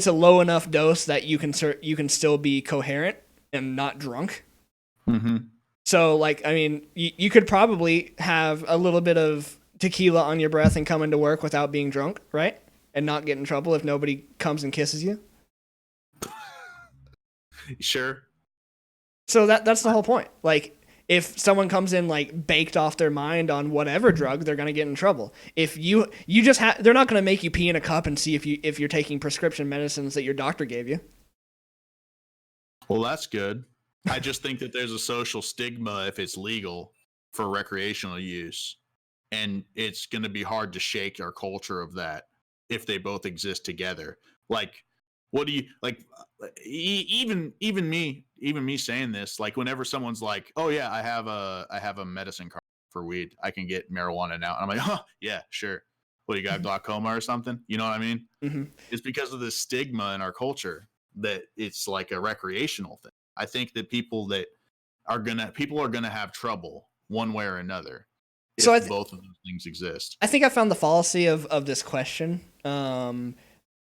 a low enough dose that you can still be coherent and not drunk. Mm-hmm. So like I mean, you could probably have a little bit of tequila on your breath and come into work without being drunk, right? And not get in trouble if nobody comes and kisses you. Sure. So that's the whole point. Like if someone comes in like baked off their mind on whatever drug, they're gonna get in trouble. If you just they're not gonna make you pee in a cup and see if you're taking prescription medicines that your doctor gave you. Well, that's good. I just think that there's a social stigma if it's legal for recreational use, and it's going to be hard to shake our culture of that if they both exist together. Like, what do you like? Even me saying this, like, whenever someone's like, "Oh yeah, I have a medicine card for weed. I can get marijuana now," and I'm like, "Huh, yeah, sure." What, you got glaucoma or something? You know what I mean? Mm-hmm. It's because of the stigma in our culture that it's like a recreational thing. I think that people are gonna have trouble one way or another So if both of those things exist. I think I found the fallacy of this question.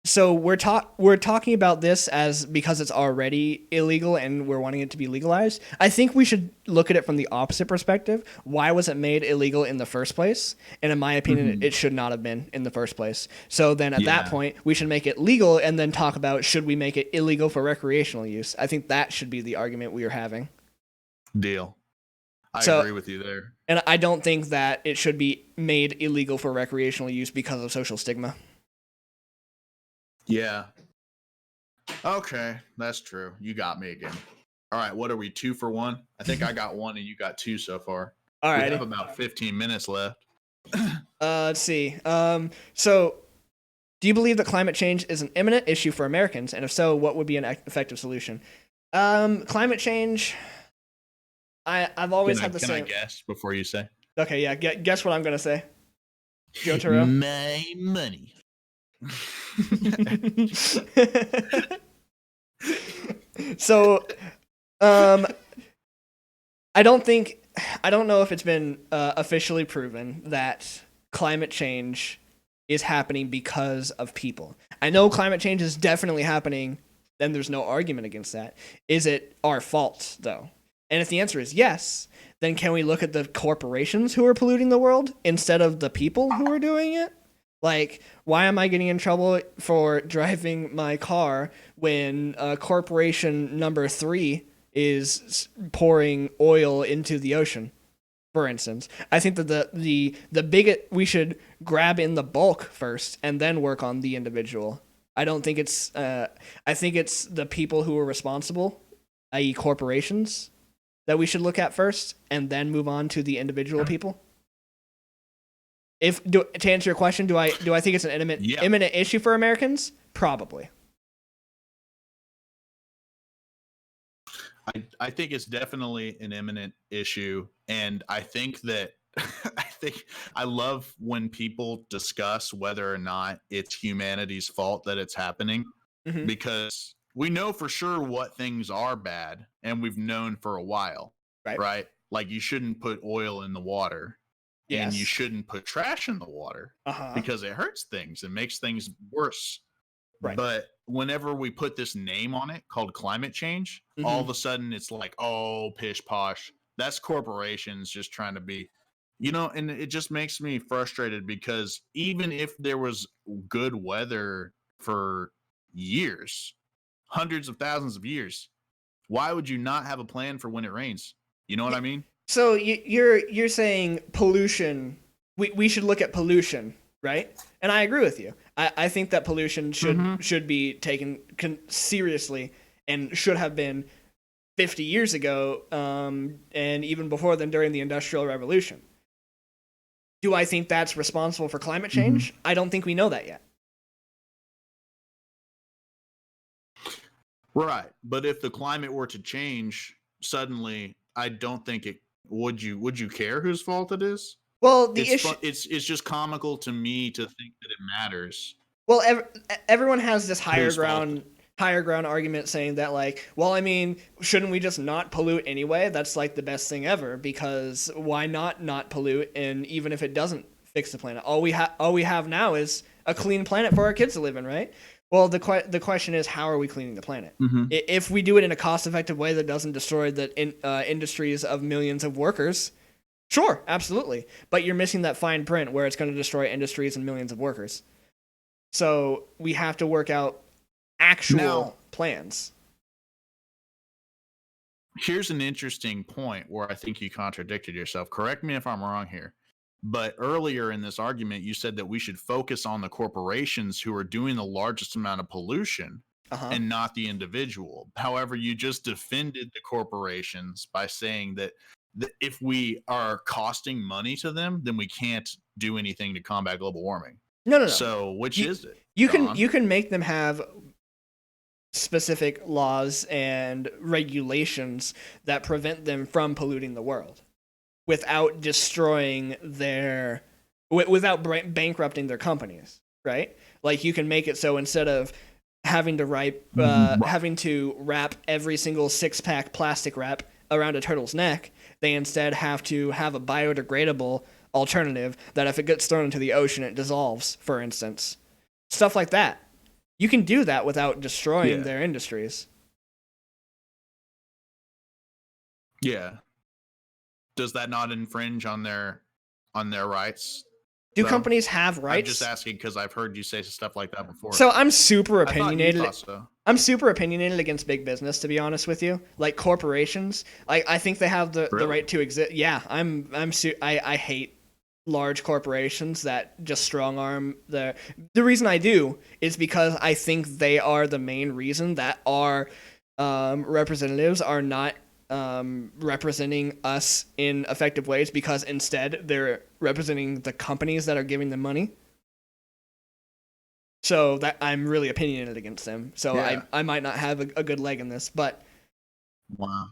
So we're talking about this as because it's already illegal and we're wanting it to be legalized. I think we should look at it from the opposite perspective. Why was it made illegal in the first place? And in my opinion, it should not have been in the first place. So then at that point, we should make it legal and then talk about should we make it illegal for recreational use. I think that should be the argument we are having. Deal. I agree with you there. And I don't think that it should be made illegal for recreational use because of social stigma. Yeah. Okay, that's true. You got me again. All right, what are we, 2 for 1? I think I got 1 and you got 2 so far. All right. We have about 15 minutes left. Let's see. So do you believe that climate change is an imminent issue for Americans? And if so, what would be an effective solution? Climate change, I've always had the same. Can I guess before you say? Okay, yeah. Guess what I'm gonna say. Joe Turo. My money. So, I don't think I don't know if it's been officially proven that climate change is happening because of people. I know climate change is definitely happening, and there's no argument against that. Is it our fault, though? And if the answer is yes, then can we look at the corporations who are polluting the world instead of the people who are doing it? Like, why am I getting in trouble for driving my car when corporation number 3 is pouring oil into the ocean? For instance, I think that the big we should grab in the bulk first and then work on the individual. I don't think it's. I think it's the people who are responsible, i.e., corporations, that we should look at first, and then move on to the individual people. To answer your question, do I think it's an imminent issue for Americans? Probably. I think it's definitely an imminent issue, and I think that I love when people discuss whether or not it's humanity's fault that it's happening, because we know for sure what things are bad, and we've known for a while, right? Like, you shouldn't put oil in the water. Yes. And you shouldn't put trash in the water because it hurts things and makes things worse. Right. But whenever we put this name on it called climate change, all of a sudden it's like, oh, pish posh. That's corporations just trying to be, and it just makes me frustrated because even if there was good weather for years, hundreds of thousands of years, why would you not have a plan for when it rains? You know what I mean? So you're saying pollution. We should look at pollution, right? And I agree with you. I think that pollution should be taken seriously and should have been 50 years ago, and even before then during the Industrial Revolution. Do I think that's responsible for climate change? I don't think we know that yet. Right, but if the climate were to change suddenly, I don't think it would. You care whose fault it is? Well, the issue it's just comical to me to think that it matters. Well, everyone has this higher ground argument saying that, like, well, I mean, shouldn't we just not pollute anyway? That's like the best thing ever, because why not pollute? And even if it doesn't fix the planet, all we have now is a clean planet for our kids to live in, right? Well, the question is, how are we cleaning the planet? If we do it in a cost-effective way that doesn't destroy the industries of millions of workers, sure, absolutely. But you're missing that fine print where it's going to destroy industries and millions of workers. So we have to work out actual plans. Here's an interesting point where I think you contradicted yourself. Correct me if I'm wrong here. But earlier in this argument, you said that we should focus on the corporations who are doing the largest amount of pollution and not the individual. However, you just defended the corporations by saying that if we are costing money to them, then we can't do anything to combat global warming. No. So which is it? You can make them have specific laws and regulations that prevent them from polluting the world without destroying without bankrupting their companies, right? Like, you can make it so instead of having to wrap every single 6-pack plastic wrap around a turtle's neck, they instead have to have a biodegradable alternative that if it gets thrown into the ocean, it dissolves, for instance. Stuff like that. You can do that without destroying their industries. Yeah. Does that not infringe on their rights? Do companies have rights? I'm just asking because I've heard you say stuff like that before. So I'm super opinionated. I thought you thought so. I'm super opinionated against big business, to be honest with you. Like, corporations, I think they have the right to exist. Yeah, I hate large corporations that just strong arm the reason I do is because I think they are the main reason that our representatives are not representing us in effective ways, because instead they're representing the companies that are giving them money. So that I'm really opinionated against them. So I might not have a good leg in this, but wow.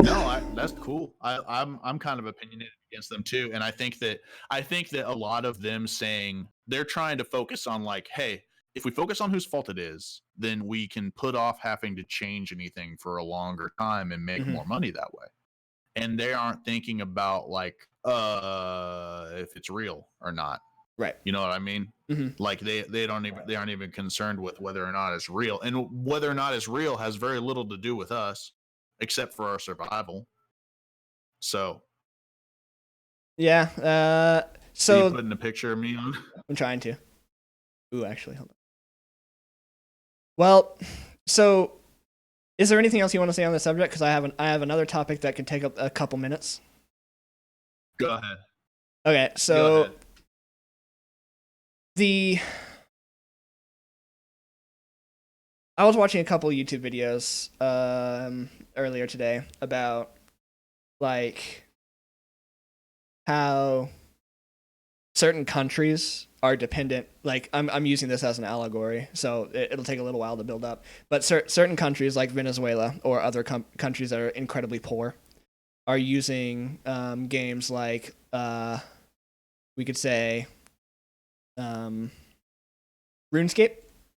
No, that's cool. I'm kind of opinionated against them too, and I think that a lot of them saying they're trying to focus on, like, hey, if we focus on whose fault it is, then we can put off having to change anything for a longer time and make more money that way. And they aren't thinking about like if it's real or not. Right. You know what I mean? Like they aren't even concerned with whether or not it's real. And whether or not it's real has very little to do with us, except for our survival. So yeah. So you putting a picture of me on? I'm trying to. Ooh, actually, hold on. Well, so is there anything else you want to say on the subject? Because I have another topic that can take up a couple minutes. Go ahead. Okay, so I was watching a couple YouTube videos earlier today about like how certain countries are dependent. Like I'm using this as an allegory, so it'll take a little while to build up. But certain countries like Venezuela or other countries that are incredibly poor are using games like we could say RuneScape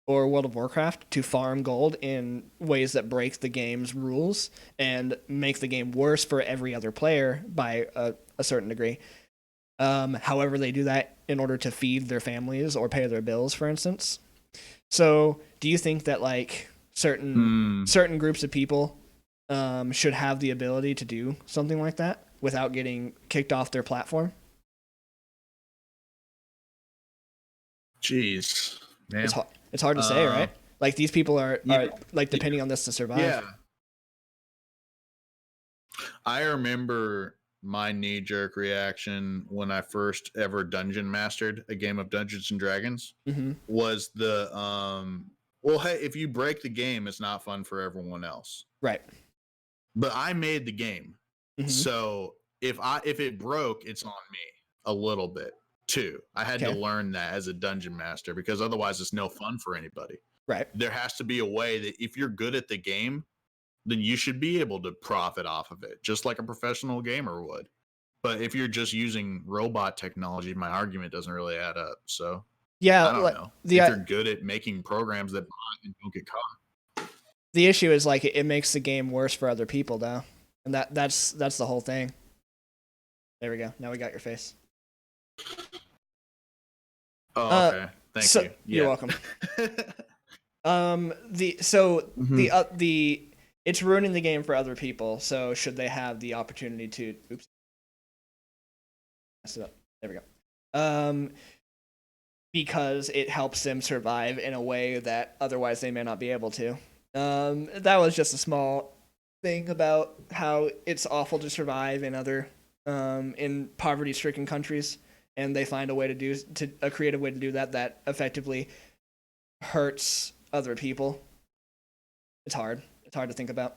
or World of Warcraft to farm gold in ways that break the game's rules and make the game worse for every other player by a certain degree. However, they do that in order to feed their families or pay their bills, for instance. So, do you think that like certain groups of people should have the ability to do something like that without getting kicked off their platform? Jeez, man. It's hard to say, right? Like these people are like depending on this to survive. Yeah. I remember my knee-jerk reaction when I first ever dungeon mastered a game of Dungeons and Dragons was the well, hey, if you break the game, it's not fun for everyone else. Right. But I made the game. So if it broke, it's on me a little bit too. I had to learn that as a dungeon master because otherwise it's no fun for anybody. Right. There has to be a way that if you're good at the game, then you should be able to profit off of it, just like a professional gamer would. But if you're just using robot technology, my argument doesn't really add up. So yeah, I don't know. If you're good at making programs that and don't get caught. The issue is like it makes the game worse for other people, though, and that's the whole thing. There we go. Now we got your face. Oh, okay. Thank you. You're welcome. It's ruining the game for other people. So should they have the opportunity to? Oops. Messed it up. There we go. Because it helps them survive in a way that otherwise they may not be able to. That was just a small thing about how it's awful to survive in other in poverty-stricken countries, and they find a creative way to do that effectively hurts other people. It's hard. It's hard to think about.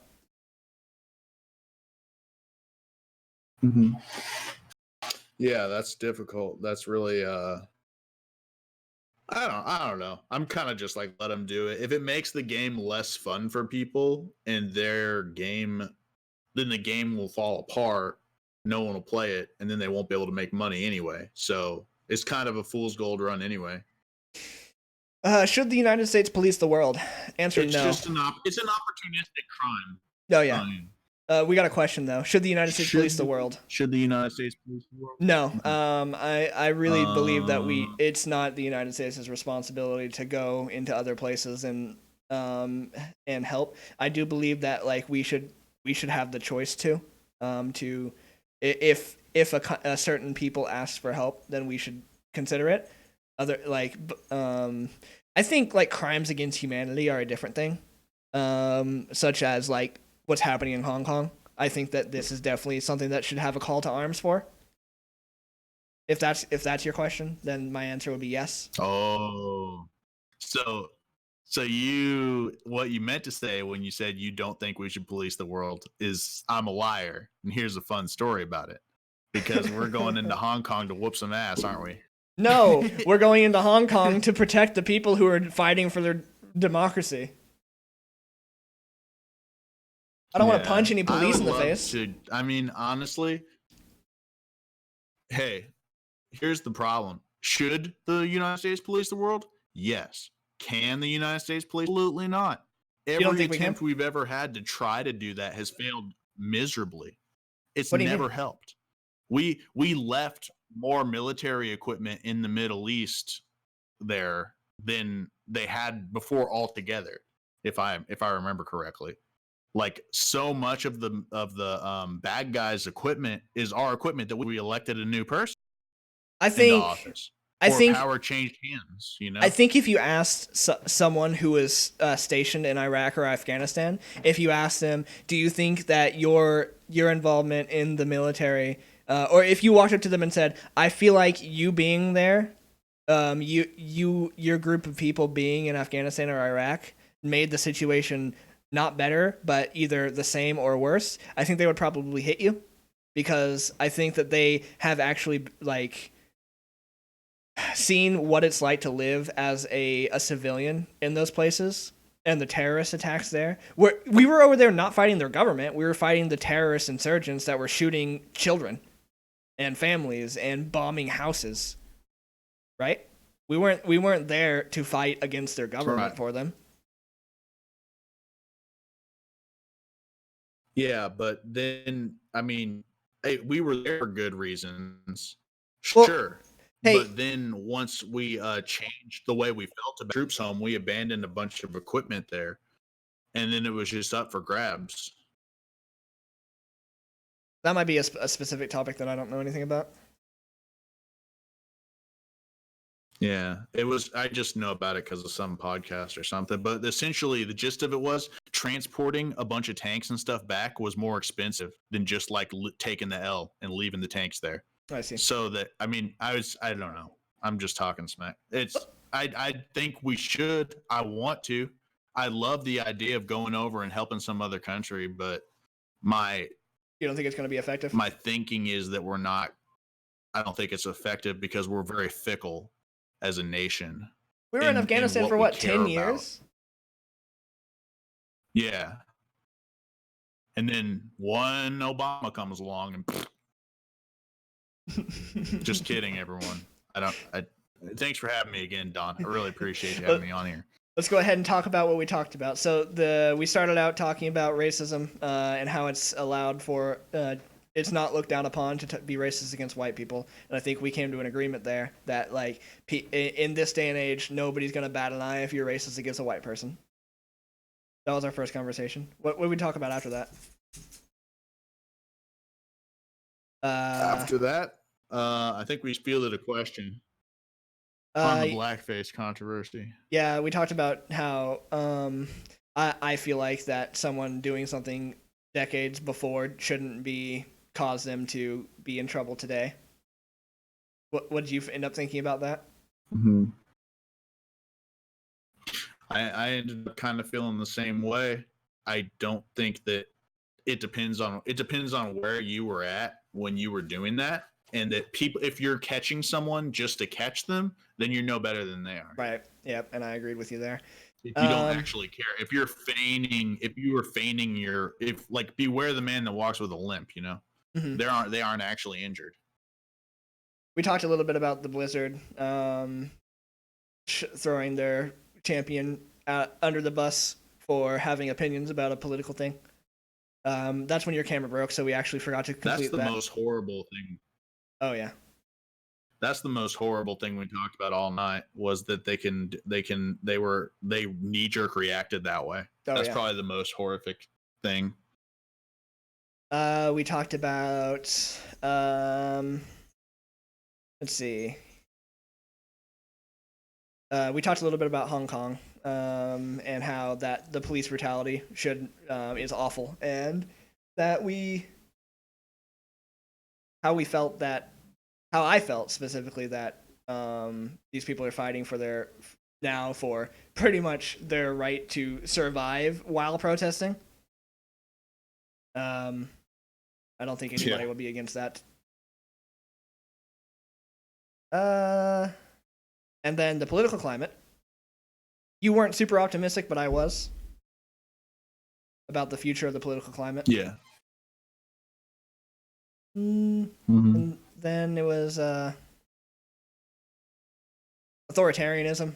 Yeah, that's difficult. That's really I don't know. I'm kind of just like, let them do it. If it makes the game less fun for people and their game, then the game will fall apart. No one will play it, and then they won't be able to make money anyway. So it's kind of a fool's gold run anyway. Should the United States police the world? Answer it's no. It's an opportunistic crime. Oh, yeah. We got a question, though. Should the United States police the world? Should the United States police the world? No. I really believe that it's not the United States' responsibility to go into other places and help. I do believe that like we should have the choice to if a certain people ask for help, then we should consider it. I think like crimes against humanity are a different thing, such as like what's happening in Hong Kong. I think that this is definitely something that should have a call to arms for. If that's your question, then my answer would be yes. Oh, so what you meant to say when you said you don't think we should police the world is I'm a liar, and here's a fun story about it. Because we're going into Hong Kong to whoop some ass, aren't we? No, we're going into Hong Kong to protect the people who are fighting for their democracy. I don't want to punch any police in the face. I mean, honestly, hey, here's the problem. Should the United States police the world? Yes. Can the United States police? Absolutely not. You don't Every think we can? attempt we've ever had to try to do that has failed miserably. It's What do you mean? never helped. We left more military equipment in the Middle East there than they had before altogether, if I remember correctly. Like, so much of the bad guys' equipment is our equipment that we elected a new person I into think office, I or think power changed hands. You I know, think if you asked someone who was stationed in Iraq or Afghanistan, if you asked them, do you think that your involvement in the military, or if you walked up to them and said, I feel like you being there, your group of people being in Afghanistan or Iraq made the situation not better, but either the same or worse, I think they would probably hit you, because I think that they have actually like seen what it's like to live as a civilian in those places and the terrorist attacks there. We were over there not fighting their government. We were fighting the terrorist insurgents that were shooting children and families and bombing houses. Right? We weren't there to fight against their government right. for them. Yeah, but then, I mean, hey, we were there for good reasons, Well, sure. hey, But then once we changed the way we felt about troops home, we abandoned a bunch of equipment there, and then it was just up for grabs. that might be a specific topic that I don't know anything about. Yeah, it was. I just know about it because of some podcast or something. But essentially, the gist of it was transporting a bunch of tanks and stuff back was more expensive than just like taking the L and leaving the tanks there. I see. So that, I mean, I don't know. I'm just talking smack. I think we should. I want to. I love the idea of going over and helping some other country, but my You don't think it's going to be effective? my thinking is that we're not. I don't think it's effective because we're very fickle as a nation We were in in Afghanistan what for we what, care 10 about. years? Yeah. And then one Obama comes along and just kidding, everyone. Thanks for having me again, Don. I really appreciate you having me on here. Let's go ahead and talk about what we talked about. So we started out talking about racism and how it's allowed for it's not looked down upon to be racist against white people, and I think we came to an agreement there that like in this day and age, nobody's gonna bat an eye if you're racist against a white person. That was our first conversation. What did we talk about after that? After that, I think we fielded a question on the blackface controversy. Yeah, we talked about how I feel like that someone doing something decades before shouldn't be cause them to be in trouble today. What did you end up thinking about that? Mm-hmm. I ended up kind of feeling the same way. I don't think that it depends on where you were at when you were doing that, and that people, if you're catching someone just to catch them, then you're no better than they are. Right. Yep. And I agreed with you there. If you don't actually care, if you were feigning like, beware the man that walks with a limp, you know, mm-hmm. they aren't actually injured. We talked a little bit about the Blizzard throwing their champion under the bus for having opinions about a political thing. That's when your camera broke, so we actually forgot to complete that. That's the most horrible thing. Oh yeah. That's the most horrible thing we talked about all night, was that they knee jerk reacted that way. That's probably the most horrific thing. We talked about let's see. We talked a little bit about Hong Kong and how that the police brutality is awful, and that how I felt specifically that these people are fighting for pretty much their right to survive while protesting. I don't think anybody would be against that. And then the political climate. You weren't super optimistic, but I was, about the future of the political climate. Yeah. And then it was authoritarianism.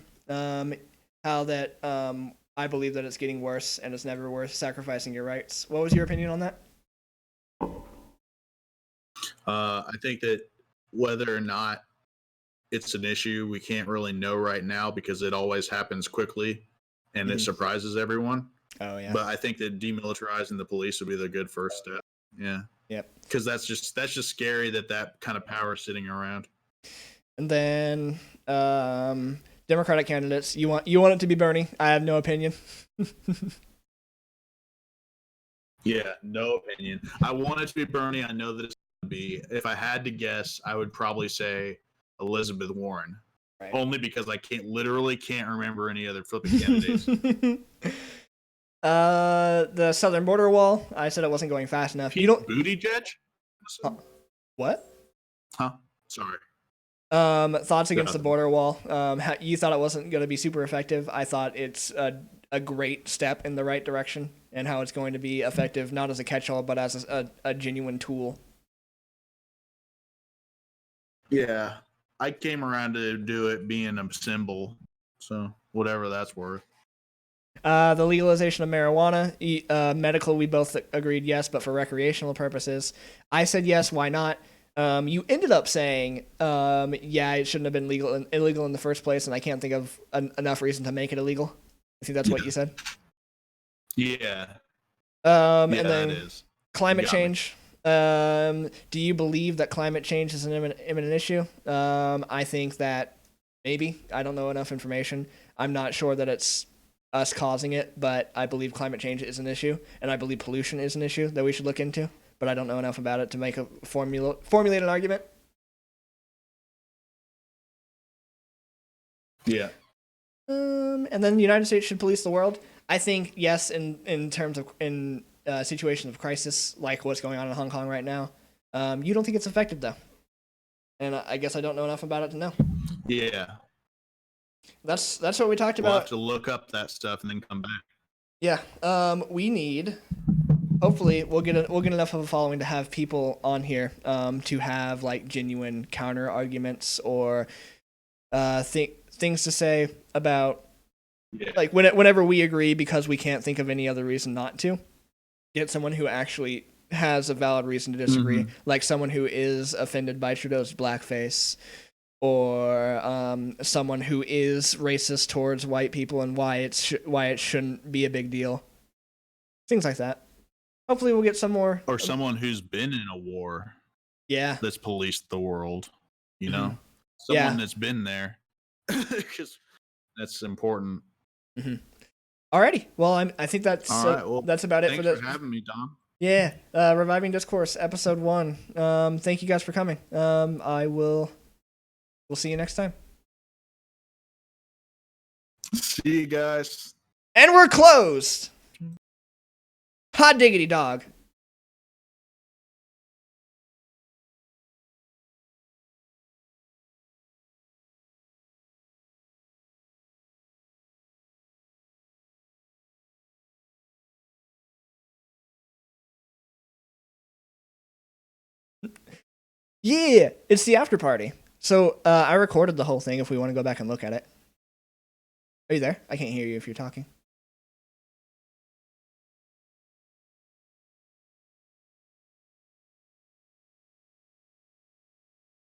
how that I believe that it's getting worse and it's never worth sacrificing your rights. What was your opinion on that? I think that whether or not it's an issue, we can't really know right now because it always happens quickly and it surprises everyone. Oh yeah. But I think that demilitarizing the police would be the good first step. Yeah. Yep. Because that's just scary that kind of power is sitting around. And then Democratic candidates. You want it to be Bernie? I have no opinion. Yeah, no opinion. I want it to be Bernie. I know that it's going to be. If I had to guess, I would probably say Elizabeth Warren. Right. Only because I literally can't remember any other flipping candidates. The southern border wall. I said it wasn't going fast enough. You don't Buttigieg? What? Huh? Sorry. Thoughts against the border wall. You thought it wasn't going to be super effective. I thought it's a great step in the right direction, and how it's going to be effective not as a catch-all but as a genuine tool. Yeah, I came around to do it being a symbol, so whatever that's worth. The legalization of marijuana, medical, we both agreed yes, but for recreational purposes, I said yes. Why not? You ended up saying, yeah, it shouldn't have been illegal in the first place, and I can't think of enough reason to make it illegal. I think that's what you said. Yeah. And then it is. Climate change. Do you believe that climate change is an imminent issue? I think that maybe. I don't know enough information. I'm not sure that it's us causing it, but I believe climate change is an issue, and I believe pollution is an issue that we should look into, but I don't know enough about it to make a formulate an argument. Yeah. And then the United States should police the world. I think yes, in terms of situations of crisis like what's going on in Hong Kong right now. You don't think it's effective though, and I guess I don't know enough about it to know. Yeah. That's what we talked about. We'll have to look up that stuff and then come back. Yeah. We need. Hopefully, we'll get enough of a following to have people on here to have like genuine counter arguments or things to say about like whenever we agree because we can't think of any other reason not to. Get someone who actually has a valid reason to disagree, like someone who is offended by Trudeau's blackface, or someone who is racist towards white people and why it shouldn't be a big deal. Things like that. Hopefully we'll get some more. Or someone who's been in a war. Yeah. That's policed the world. You know? Someone that's been there. Because that's important. Alrighty. Well, I think that's that's about it for this. Thanks for having me, Dom. Yeah. Reviving Discourse, episode 1. Thank you guys for coming. We'll see you next time. See you guys. And we're closed. Hot diggity dog. Yeah, it's the after party. So I recorded the whole thing if we want to go back and look at it. Are you there? I can't hear you if you're talking.